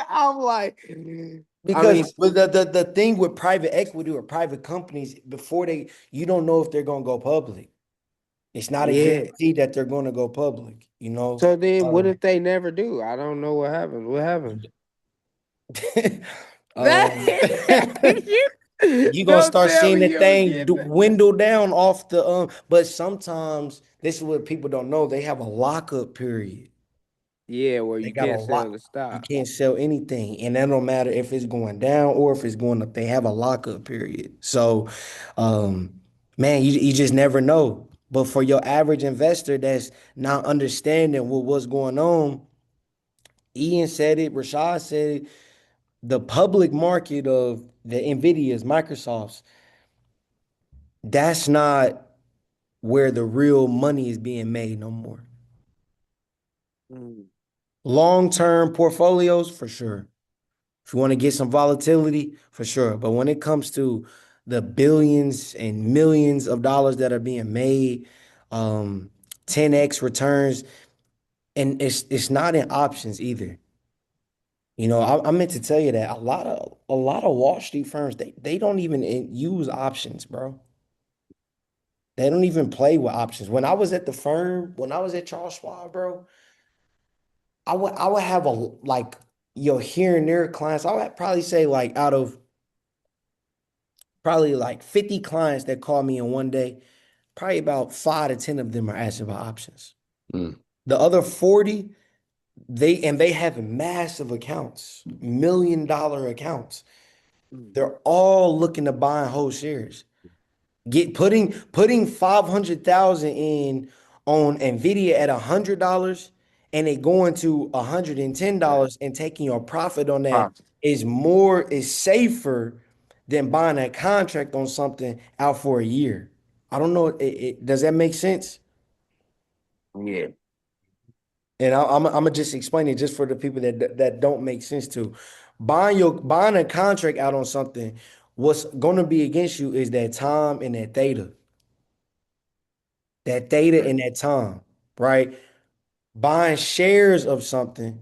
I'm like, I mean, Because with the thing with private equity or private companies, before you don't know if they're gonna go public. It's not a yeah. guarantee that they're gonna go public, you know. So then what Um, if they never do? I don't know what happened. What happened? um, you you gonna don't start tell seeing me the you don't thing get that. dwindle down off the but sometimes this is what people don't know. They have a lockup period. Yeah, where They you got a can't lot. sell the You stock. can't sell anything, and that don't matter if it's going down or if it's going up. They have a lockup period. So, um, man, you just never know. But for your average investor that's not understanding what's going on, Ian said it, Rashad said it. The public market of the Nvidias, Microsofts, that's not where the real money is being made no more. Mm. Long-term portfolios, for sure. If you want to get some volatility, for sure. But when it comes to the billions and millions of dollars that are being made, um, 10x returns, and it's not in options either. I meant to tell you that a lot of Wall Street firms they don't even use options, bro. They don't even play with options. When I was at the firm, when I was at Charles Schwab, bro, I would have like here and there clients. I would probably say like out of probably like 50 clients that call me in one day, probably about 5 to 10 of them are asking about options. Mm, The other 40, they have massive accounts, $1 million accounts. Mm. They're all looking to buy and hold shares. Putting 500,000 in on Nvidia at $100 and it going to $110 and taking your profit on that is safer than buying a contract on something out for a year. I don't know. Does that make sense? Yeah. And I'm gonna just explain it just for the people that don't make sense to. Buying a contract out on something, what's gonna be against you is that time and that theta. That theta and that time, right? Buying shares of something,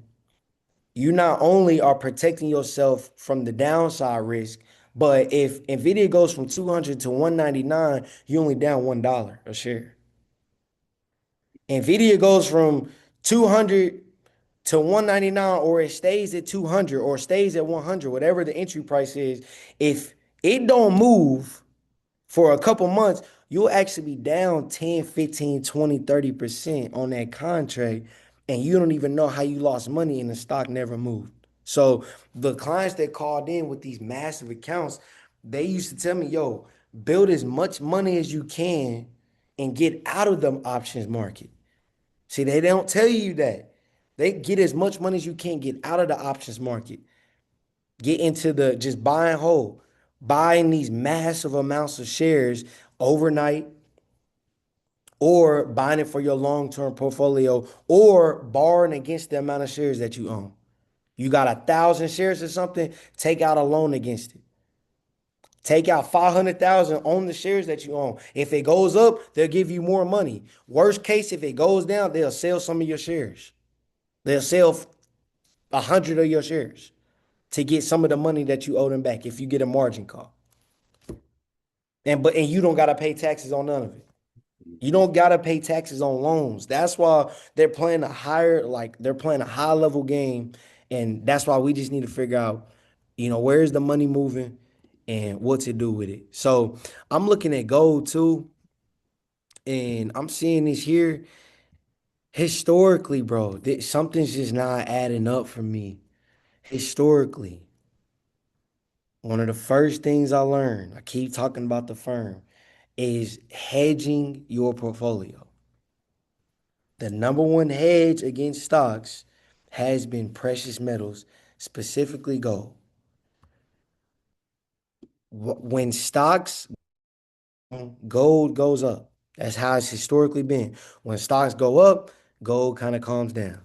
you not only are protecting yourself from the downside risk, but if Nvidia goes from 200 to 199, you only down $1 a share. Nvidia goes from 200 to 199 or it stays at 200 or stays at 100, whatever the entry price is, if it don't move for a couple months, you'll actually be down 10, 15, 20, 30% on that contract. And you don't even know how you lost money and the stock never moved. So the clients that called in with these massive accounts, they used to tell me, yo, build as much money as you can and get out of the options market. See, they don't tell you that. They get as much money as you can get out of the options market. Get into the just buy and hold, buying these massive amounts of shares overnight, or buying it for your long-term portfolio, or borrowing against the amount of shares that you own. You got 1,000 shares or something, take out a loan against it. Take out 500,000 on the shares that you own. If it goes up, they'll give you more money. Worst case, if it goes down, they'll sell some of your shares. They'll sell 100 of your shares to get some of the money that you owe them back if you get a margin call. And you don't gotta pay taxes on none of it. You don't gotta pay taxes on loans. That's why they're playing a high level game, and that's why we just need to figure out, where's the money moving and what to do with it. So I'm looking at gold too, and I'm seeing this here historically, bro. Something's just not adding up for me historically. One of the first things I learned, I keep talking about the firm, is hedging your portfolio. The number one hedge against stocks has been precious metals, specifically gold. When stocks, gold goes up. That's how it's historically been. When stocks go up, gold kind of calms down.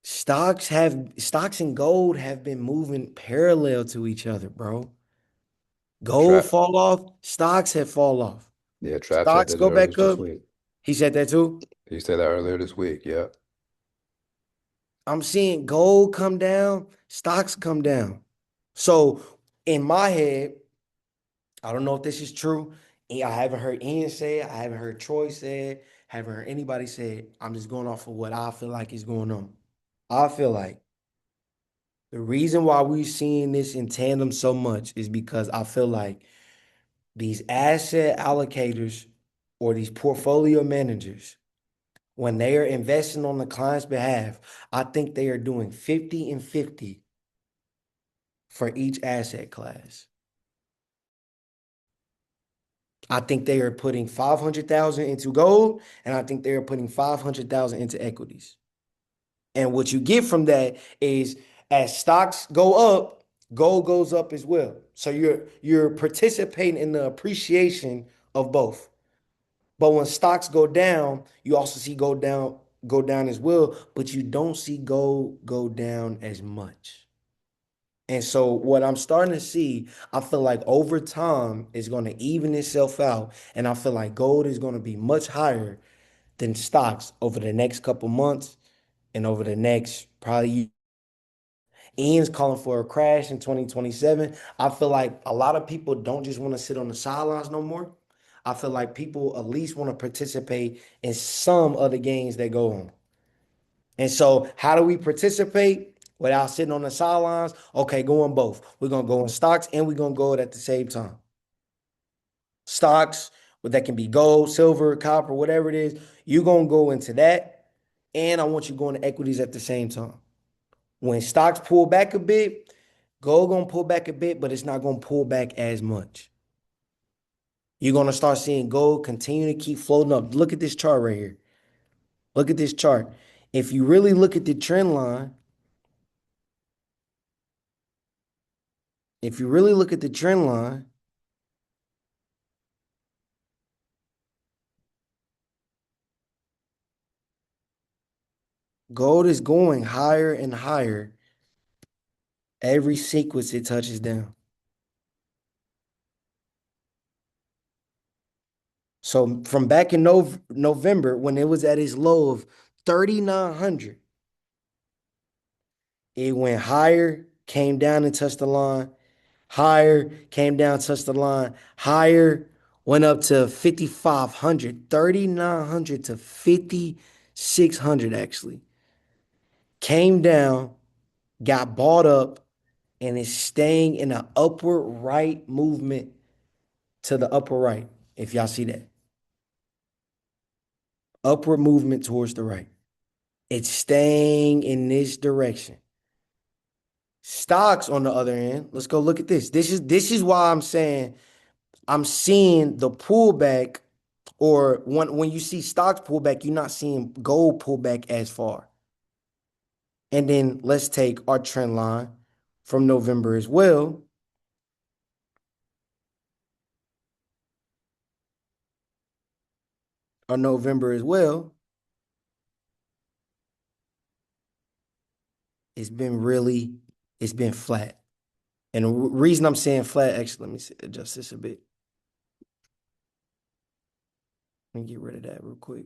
Stocks and gold have been moving parallel to each other, bro. Gold trap. fall off, stocks have fall off. Yeah, Trap said Stocks that go earlier back this up. week. He said that too. He said that earlier this week. Yeah. I'm seeing gold come down, stocks come down. So in my head, I don't know if this is true. I haven't heard Ian say it. I haven't heard Troy say it. Haven't heard anybody say it. I'm just going off of what I feel like is going on. I feel like the reason why we're seeing this in tandem so much is because I feel like these asset allocators or these portfolio managers, when they are investing on the client's behalf, I think they are doing 50 and 50 for each asset class. I think they are putting 500,000 into gold, and I think they are putting 500,000 into equities. And what you get from that is as stocks go up, gold goes up as well. So you're participating in the appreciation of both. But when stocks go down, you also see go down as well, but you don't see gold go down as much. And so what I'm starting to see, I feel like over time it's going to even itself out, and I feel like gold is going to be much higher than stocks over the next couple months and over the next probably. Ian's calling for a crash in 2027. I feel like a lot of people don't just want to sit on the sidelines no more. I feel like people at least want to participate in some of the games that go on. And so, how do we participate without sitting on the sidelines? Okay, go on both. We're gonna go in stocks and we're gonna go it at the same time. Stocks, that can be gold, silver, copper, whatever it is. You're gonna go into that, and I want you going to equities at the same time. When stocks pull back a bit, gold gonna pull back a bit, but it's not gonna pull back as much. You're gonna start seeing gold continue to keep floating up. Look at this chart right here. Look at this chart. If you really look at the trend line, if you really look at the trend line, gold is going higher and higher every sequence it touches down. So from back in November, when it was at its low of 3,900, it went higher, came down and touched the line, higher, came down, touched the line, higher, went up to 5,500, 3,900 to 5,600 actually. Came down, got bought up, and is staying in an upward right movement to the upper right, if y'all see that. Upward movement towards the right. It's staying in this direction. Stocks, on the other end, let's go look at this. This is why I'm saying I'm seeing the pullback, or when you see stocks pull back, you're not seeing gold pull back as far. And then let's take our trend line from November as well. Or November as well. It's been flat. And the reason I'm saying flat, actually, let me adjust this a bit. Let me get rid of that real quick.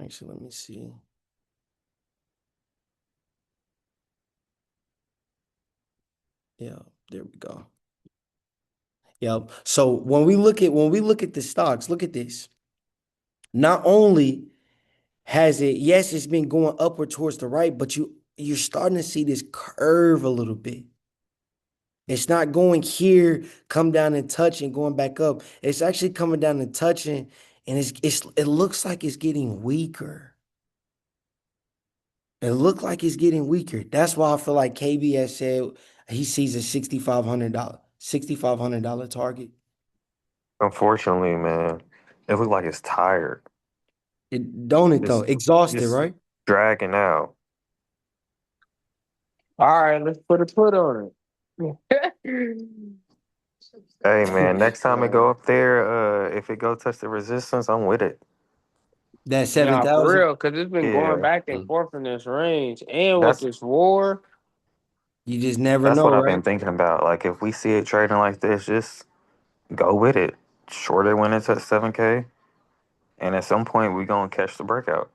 Actually, let me see. Yeah, there we go. Yep. So when we look at the stocks, look at this. Not only has it, yes, it's been going upward towards the right, but you're starting to see this curve a little bit. It's not going here, come down and touch and going back up. It's actually coming down and touching, and it looks like it's getting weaker. It looked like it's getting weaker. That's why I feel like KB has said he sees a $6,500 target. Unfortunately, man, it look like it's tired. It don't it though? Just Exhausted, just right? dragging out. All right, let's put a put on it. Hey man, next time it Uh, go up there, if it go touch the resistance, I'm with it. That nah, for 7,000. real, because it's been going Yeah. back and forth in this range. And with That's this war, You just never that's know, what I've right? been thinking about. Like if we see it trading like this, just go with it. Short it when it's at 7K. And at some point we gonna catch the breakout.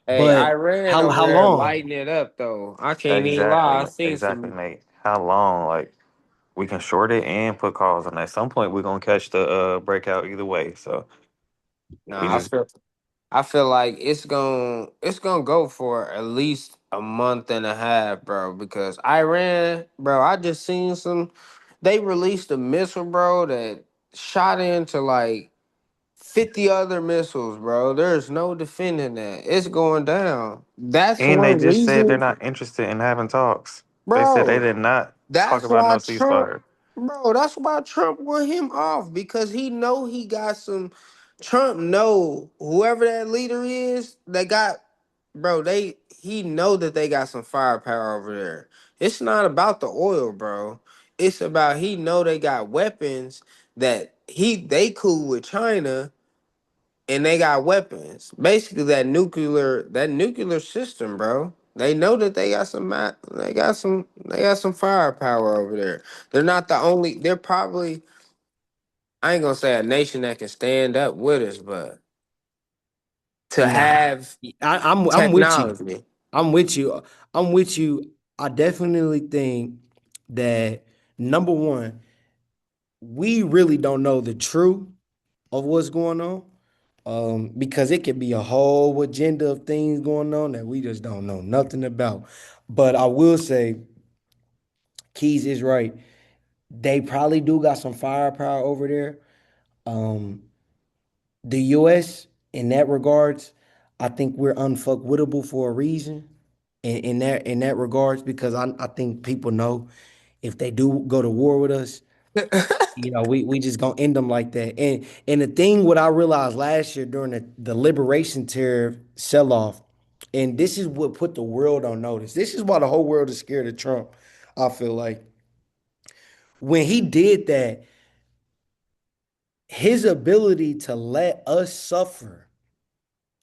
hey, But Iran over how there long? lighting it up, though. I can't even lie. I Exactly. seen Exactly, some. Nate. How long? Like we can short it and put calls on it. At some point we're gonna catch the breakout either way. So we Nah, just I feel like it's gonna go for at least a month and a half, bro. Because Iran, bro, I just seen some. They released a missile, bro, that shot into like 50 other missiles, bro. There's no defending that. It's going down. That's and they one just said they're reason, not interested in having talks. They said they bro. did not talk That's about no why Trump, ceasefire. bro. That's why Trump want him off because he know he got some. Trump know whoever that leader is, they got, bro. He know that they got some firepower over there. It's not about the oil, bro. It's about he know they got weapons that they cool with China and they got weapons. Basically that nuclear system, bro. They know that they got some firepower over there. They're not the only they're probably I ain't gonna say a nation that can stand up with us, but to Nah, have I'm with you. technology. I'm with you. I'm with you. I definitely think that number one, we really don't know the truth of what's going on. Because it could be a whole agenda of things going on that we just don't know nothing about. But I will say, Keys is right. They probably do got some firepower over there. Um, the US in that regards, I think we're unfuckwittable for a reason. In that regards, because I think people know if they do go to war with us, we just gonna end them like that. And the thing what I realized last year during the liberation tariff sell off, and this is what put the world on notice. This is why the whole world is scared of Trump. I feel like when he did that, his ability to let us suffer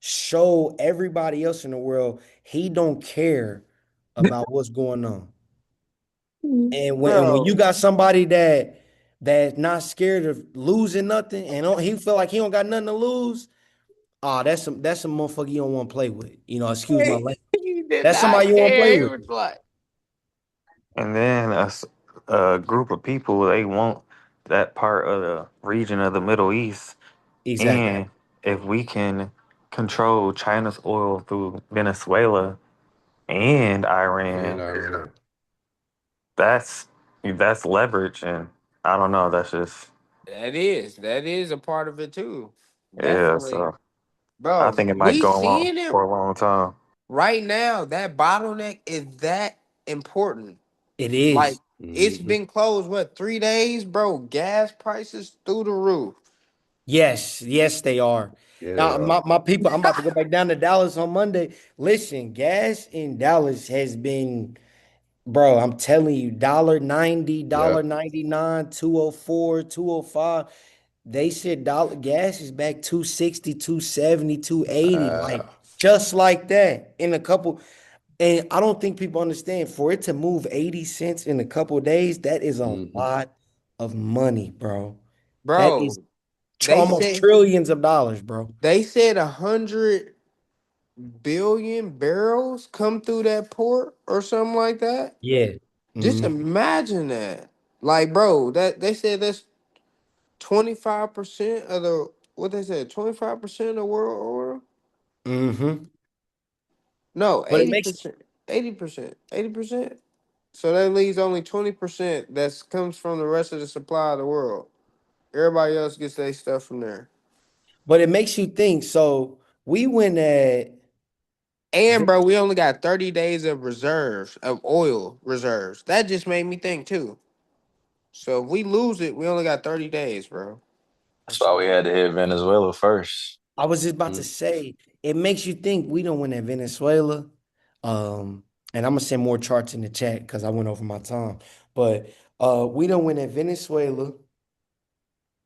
show everybody else in the world he don't care about what's going on. And when you Bro, got somebody that's not scared of losing nothing and he feel like he don't got nothing to lose, that's some motherfucker you don't want to play with. Excuse my language. he did That's somebody not you want to play care. He with. was like, And then a group of people, they want that part of the region of the Middle East. Exactly. And if we can control China's oil through Venezuela and And Iran, Iran. that's that's leverage. And I don't know. That's just that is a part of it too. yeah. Definitely. So I Bro, think it might we go along seeing it for a long time. right now. That bottleneck is that important. It Like is. it's Hmm. been closed, what, 3 days, bro? Gas prices through the roof. Yes, yes, they are. Yeah, they Now, are. my people, I'm about to go back down to Dallas on Monday. Listen, gas in Dallas has been, bro, I'm telling you, $1.90, Yep. $1.99, 204, 205. They said gas is back 260, 270, 280, like Wow. just like that in a couple. And I don't think people understand for it to move 80 cents in a couple of days, that is a Hmm. lot of money, bro. That is Bro, they almost said trillions of dollars, bro. they said 100 billion barrels come through that port or something like that. Yeah. Just Mm-hmm. imagine that. Like, bro, that they said that's 25% of the what they said, 25% of the world oil? Mm-hmm. No, But it eighty makes percent. 80%. 80%. So that leaves only 20% that comes from the rest of the supply of the world. Everybody else gets their stuff from there. but it makes you think. So we went at And bro, we only got 30 days of reserves, of oil reserves. That just made me think too. So if we lose it, we only got 30 days, bro. That's why we had to hit Venezuela first. I was just about to Mm. say, it makes you think we don't win at Venezuela. Um, and I'm gonna send more charts in the chat because I went over my time. But we don't win at Venezuela.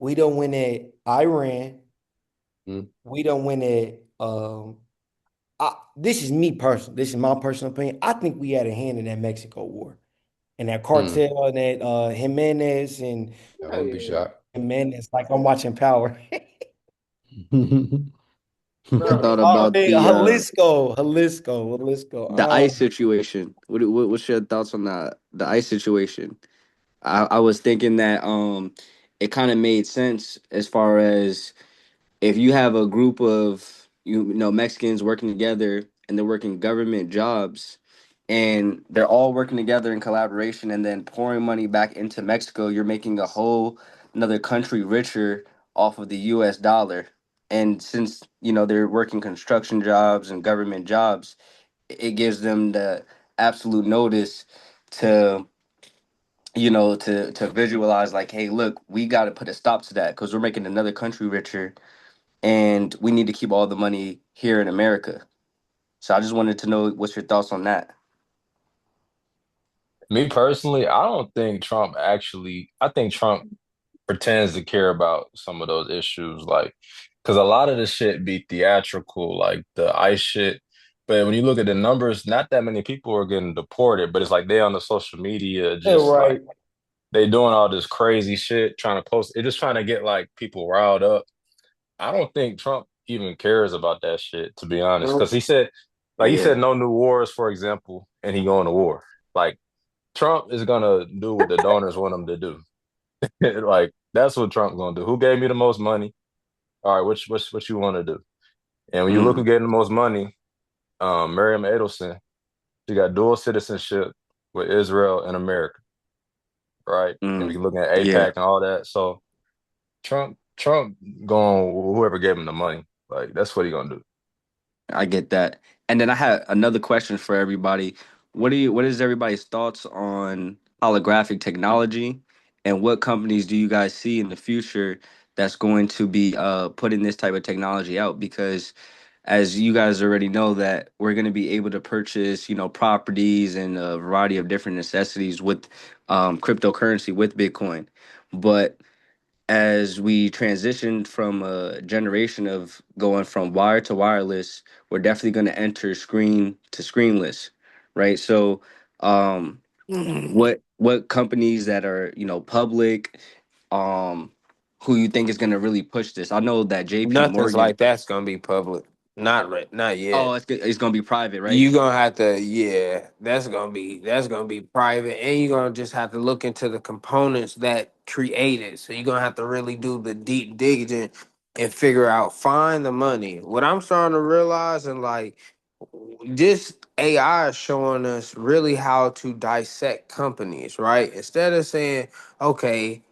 We don't win at Iran. Mm. We don't win at this is me personal. This is my personal opinion. I think we had a hand in that Mexico war and that Mm. cartel and that Jimenez and I Oh wouldn't be yeah. shocked. Jimenez. Like I'm watching Power. Your thought Bro. Oh, about man, Jalisco. the ice situation? What's your thoughts on the ice situation? I was thinking that it kind of made sense as far as if you have a group of Mexicans working together and they're working government jobs and they're all working together in collaboration and then pouring money back into Mexico, you're making a whole another country richer off of the US dollar. And since they're working construction jobs and government jobs, it gives them the absolute notice to to visualize like, hey, look, we got to put a stop to that because we're making another country richer and we need to keep all the money here in America. So I just wanted to know what's your thoughts on that. Me personally, I don't think Trump actually, I think Trump pretends to care about some of those issues, like, because a lot of the shit be theatrical, like the ICE shit. But when you look at the numbers, not that many people are getting deported, but it's like they on the social media Yeah, just like right. they doing all this crazy shit, trying to post it, just trying to get like people riled up. I don't think Trump even cares about that shit, to be honest, because Nope. he said, like he Yeah. said, no new wars, for example, and he going to war. Like Trump is gonna do what the donors want him to do. Like that's what Trump gonna do. Who gave me the most money? All right, what you want to do? And when you look Mm, who getting the most money, Miriam Adelson, she got dual citizenship with Israel and America, right? And we mm. looking at Yeah, APAC and all that. So Trump going whoever gave him the money. Like that's what he gonna do. I get that. And then I had another question for everybody. What is everybody's thoughts on holographic technology, and what companies do you guys see in the future that's going to be putting this type of technology out? Because as you guys already know that we're going to be able to purchase, properties and a variety of different necessities with cryptocurrency with Bitcoin. But as we transition from a generation of going from wire to wireless, we're definitely going to enter screen to screenless, right? So, um, what companies that are public, um, who you think is going to really push this? I know that J.P. Nothing's Morgan. like that's gonna be public. Not Oh, yet. it's going to be private, right? You gonna have to, yeah, that's gonna be private, and you're gonna just have to look into the components that create it. So you're gonna have to really do the deep digging and figure out, find the money. What I'm starting to realize, and like this AI is showing us really how to dissect companies, right? Instead of saying, okay,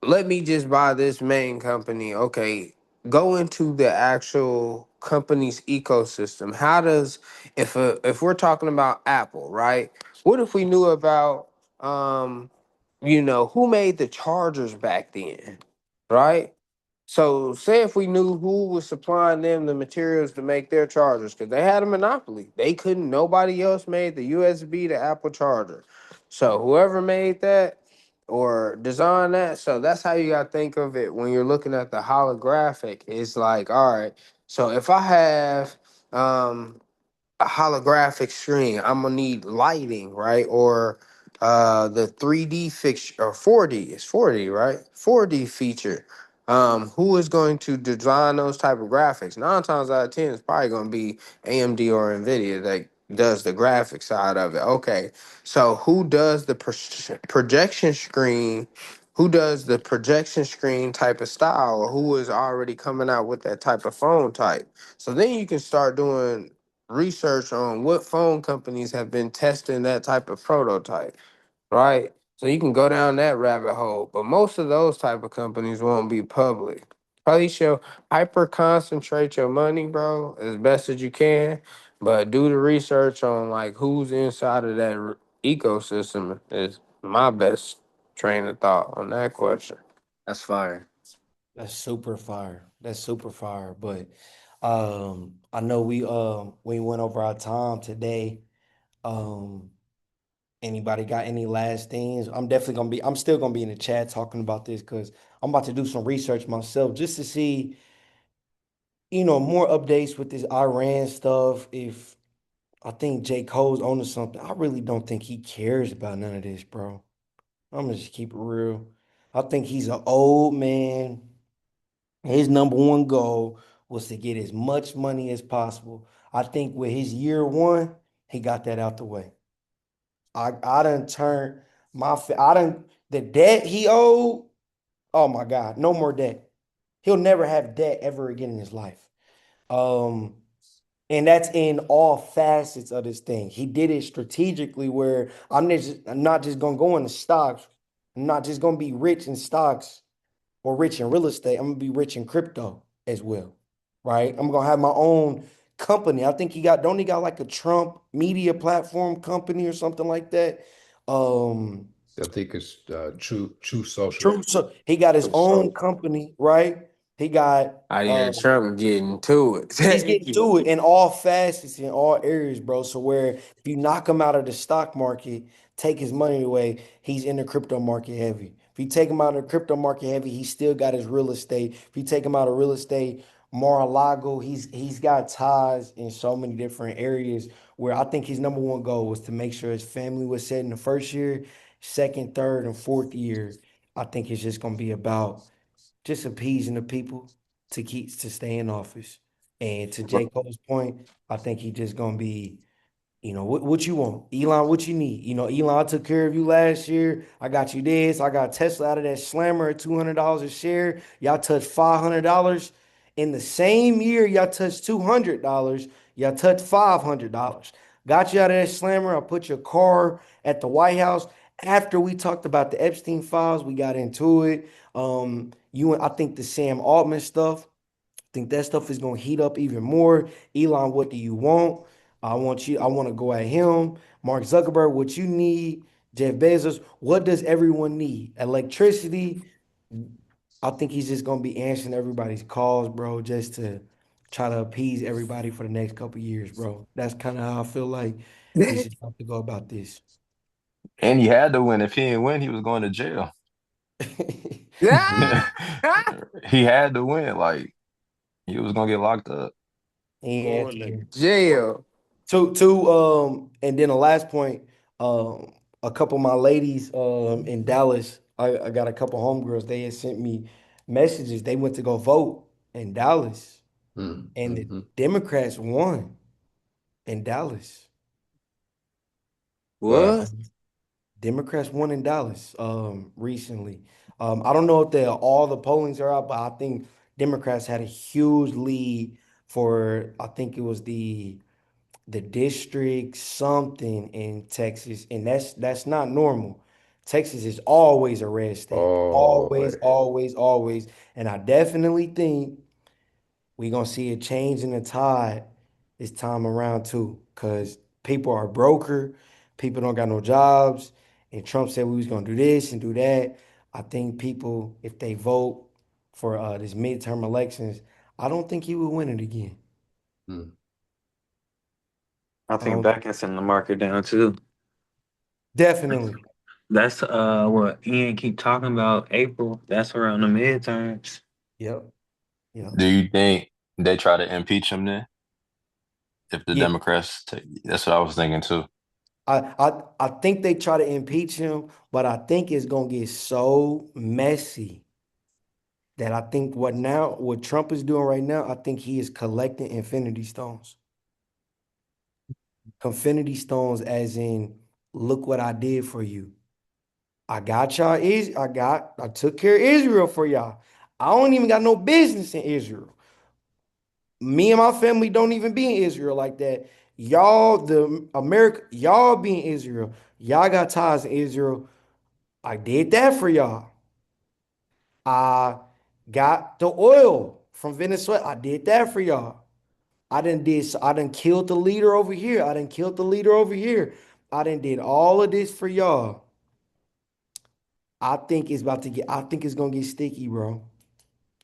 let me just buy this main company. Okay, go into the actual company's ecosystem. How does, if we're talking about Apple, right? What if we knew about who made the chargers back then, right? So, say if we knew who was supplying them the materials to make their chargers, because they had a monopoly. They couldn't, nobody else made the USB to Apple charger. So, whoever made that or designed that, so that's how you got to think of it when you're looking at the holographic. It's like, all right, so if I have a holographic screen, I'm gonna need lighting, right? Or the 3D fixture, or 4D, it's 4D, right? 4D feature. Who is going to design those type of graphics? 9 times out of 10, it's probably gonna be AMD or Nvidia that does the graphic side of it. Okay, so who does the projection screen? Who does the projection screen type of style, or who is already coming out with that type of phone type? So then you can start doing research on what phone companies have been testing that type of prototype, right? So you can go down that rabbit hole. But most of those type of companies won't be public. Probably show hyper concentrate your money, bro, as best as you can. But do the research on like who's inside of that ecosystem is my best train of thought on that question. That's fire. That's super fire. That's super fire. But I know we went over our time today. Um Anybody got any last things? I'm still gonna be in the chat talking about this because I'm about to do some research myself just to see, more updates with this Iran stuff. If I think J. Cole's onto something, I really don't think he cares about none of this, bro. I'm gonna just keep it real. I think he's an old man. His number one goal was to get as much money as possible. I think with his year one, he got that out the way. I done turned I done the debt he owed. Oh my God, no more debt. He'll never have debt ever again in his life. Um, and that's in all facets of this thing. He did it strategically where I'm not just gonna go into stocks. I'm not just gonna be rich in stocks or rich in real estate. I'm gonna be rich in crypto as well. Right? I'm gonna have my own company. I think don't he got like a Trump media platform company or something like that? Um I think it's True Social. True. So he got his For own sure. company, right? He got Oh yeah, Trump getting to he's getting it. to it in all facets, in all areas, bro. So where if you knock him out of the stock market, take his money away, he's in the crypto market heavy. If you take him out of the crypto market heavy, he still got his real estate. If you take him out of real estate, Mar-a-Lago, he's got ties in so many different areas where I think his number one goal was to make sure his family was set in the first year, second, third, and fourth year. I think it's just gonna be about just appeasing the people to stay in office. And to J. Cole's point, I think he just gonna be, what you want, Elon, what you need. Elon, I took care of you last year. I got you this. I got Tesla out of that slammer at $200 a share. Y'all touched $500 in the same year. Y'all touched $200. Y'all touched $500. Got you out of that slammer. I put your car at the White House. After we talked about the Epstein files, we got into it. I think the Sam Altman stuff. I think that stuff is gonna heat up even more. Elon, what do you want? I want to go at him. Mark Zuckerberg, what you need? Jeff Bezos, what does everyone need? Electricity. I think he's just gonna be answering everybody's calls, bro, just to try to appease everybody for the next couple years, bro. That's kind of how I feel like he's just about to go about this. And he had to win. If he didn't win, he was going to jail. Yeah, He had to win. Like he was gonna get locked up. he ain't Going answering. to jail. And then the last point, a couple of my ladies in Dallas, I got a couple homegirls, they had sent me messages. They went to go vote in Dallas, and the Mm-hmm. Democrats won in Dallas. Wow. What? Democrats won in Dallas recently. I don't know if all the pollings are out, but I think Democrats had a huge lead for, I think it was the district something in Texas, and that's not normal. Texas is always a red state, always, Always. always, always. And I definitely think we're gonna see a change in the tide this time around too, because people are broker, people don't got no jobs, and Trump said we was gonna do this and do that. I think people, if they vote for this midterm elections, I don't think he will win it again. Mm. I I think don't that can send the market down too. definitely. That's what Ian keep talking about. April. That's around the midterms. Yep. Yep. Do you think they try to impeach him then? If the Yeah. Democrats take, that's what I was thinking too. I think they try to impeach him, but I think it's gonna get so messy that I think what Trump is doing right now, I think he is collecting infinity stones. Infinity stones as in, look what I did for you. I got y'all is I took care of Israel for y'all. I don't even got no business in Israel. Me and my family don't even be in Israel like that. Y'all, the America, y'all be in Israel. Y'all got ties in Israel. I did that for y'all. I got the oil from Venezuela. I did that for y'all. I done killed the leader over here. I done killed the leader over here. I done did all of this for y'all. I think it's gonna get sticky, bro.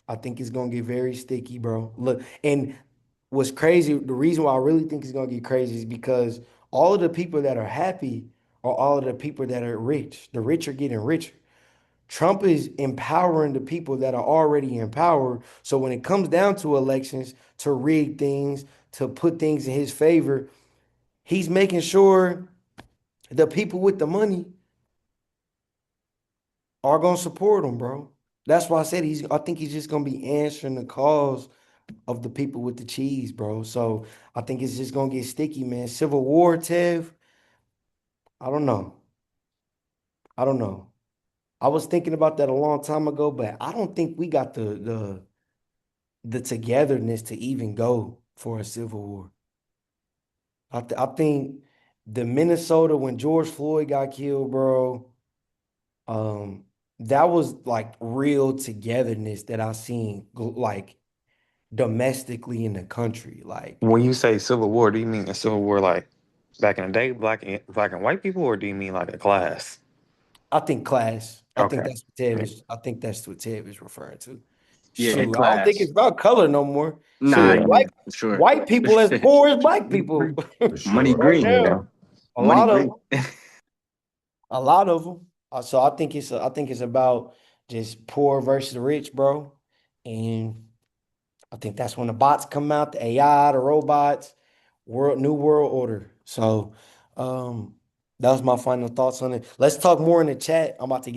I think it's gonna get very sticky, bro. Look, and what's crazy, the reason why I really think it's gonna get crazy is because all of the people that are happy are all of the people that are rich. The rich are getting richer. Trump is empowering the people that are already empowered. So when it comes down to elections, to rig things, to put things in his favor, he's making sure the people with the money are gonna support him, bro. That's why I said I think he's just gonna be answering the calls of the people with the cheese, bro. So I think it's just gonna get sticky, man. Civil War, Tev. I don't know. I don't know. I was thinking about that a long time ago, but I don't think we got the togetherness to even go for a civil war. I think the Minnesota when George Floyd got killed, bro, that was like real togetherness that I seen like domestically in the country. Like When you say Civil War, do you mean a Civil War like back in the day, black and white people, or do you mean like a class? I think class. Okay. I think that's what Tev is referring to. Yeah, and Shoot, I don't think class. it's about color no more. Nah, Shoot, Yeah, yeah, for sure. white people as poor as black people For Money sure. right green. yeah. now. A Money lot of green. a lot of them. So I think it's about just poor versus rich, bro. And I think that's when the bots come out, the AI, the robots, new world order. So that was my final thoughts on it. Let's talk more in the chat. I'm about to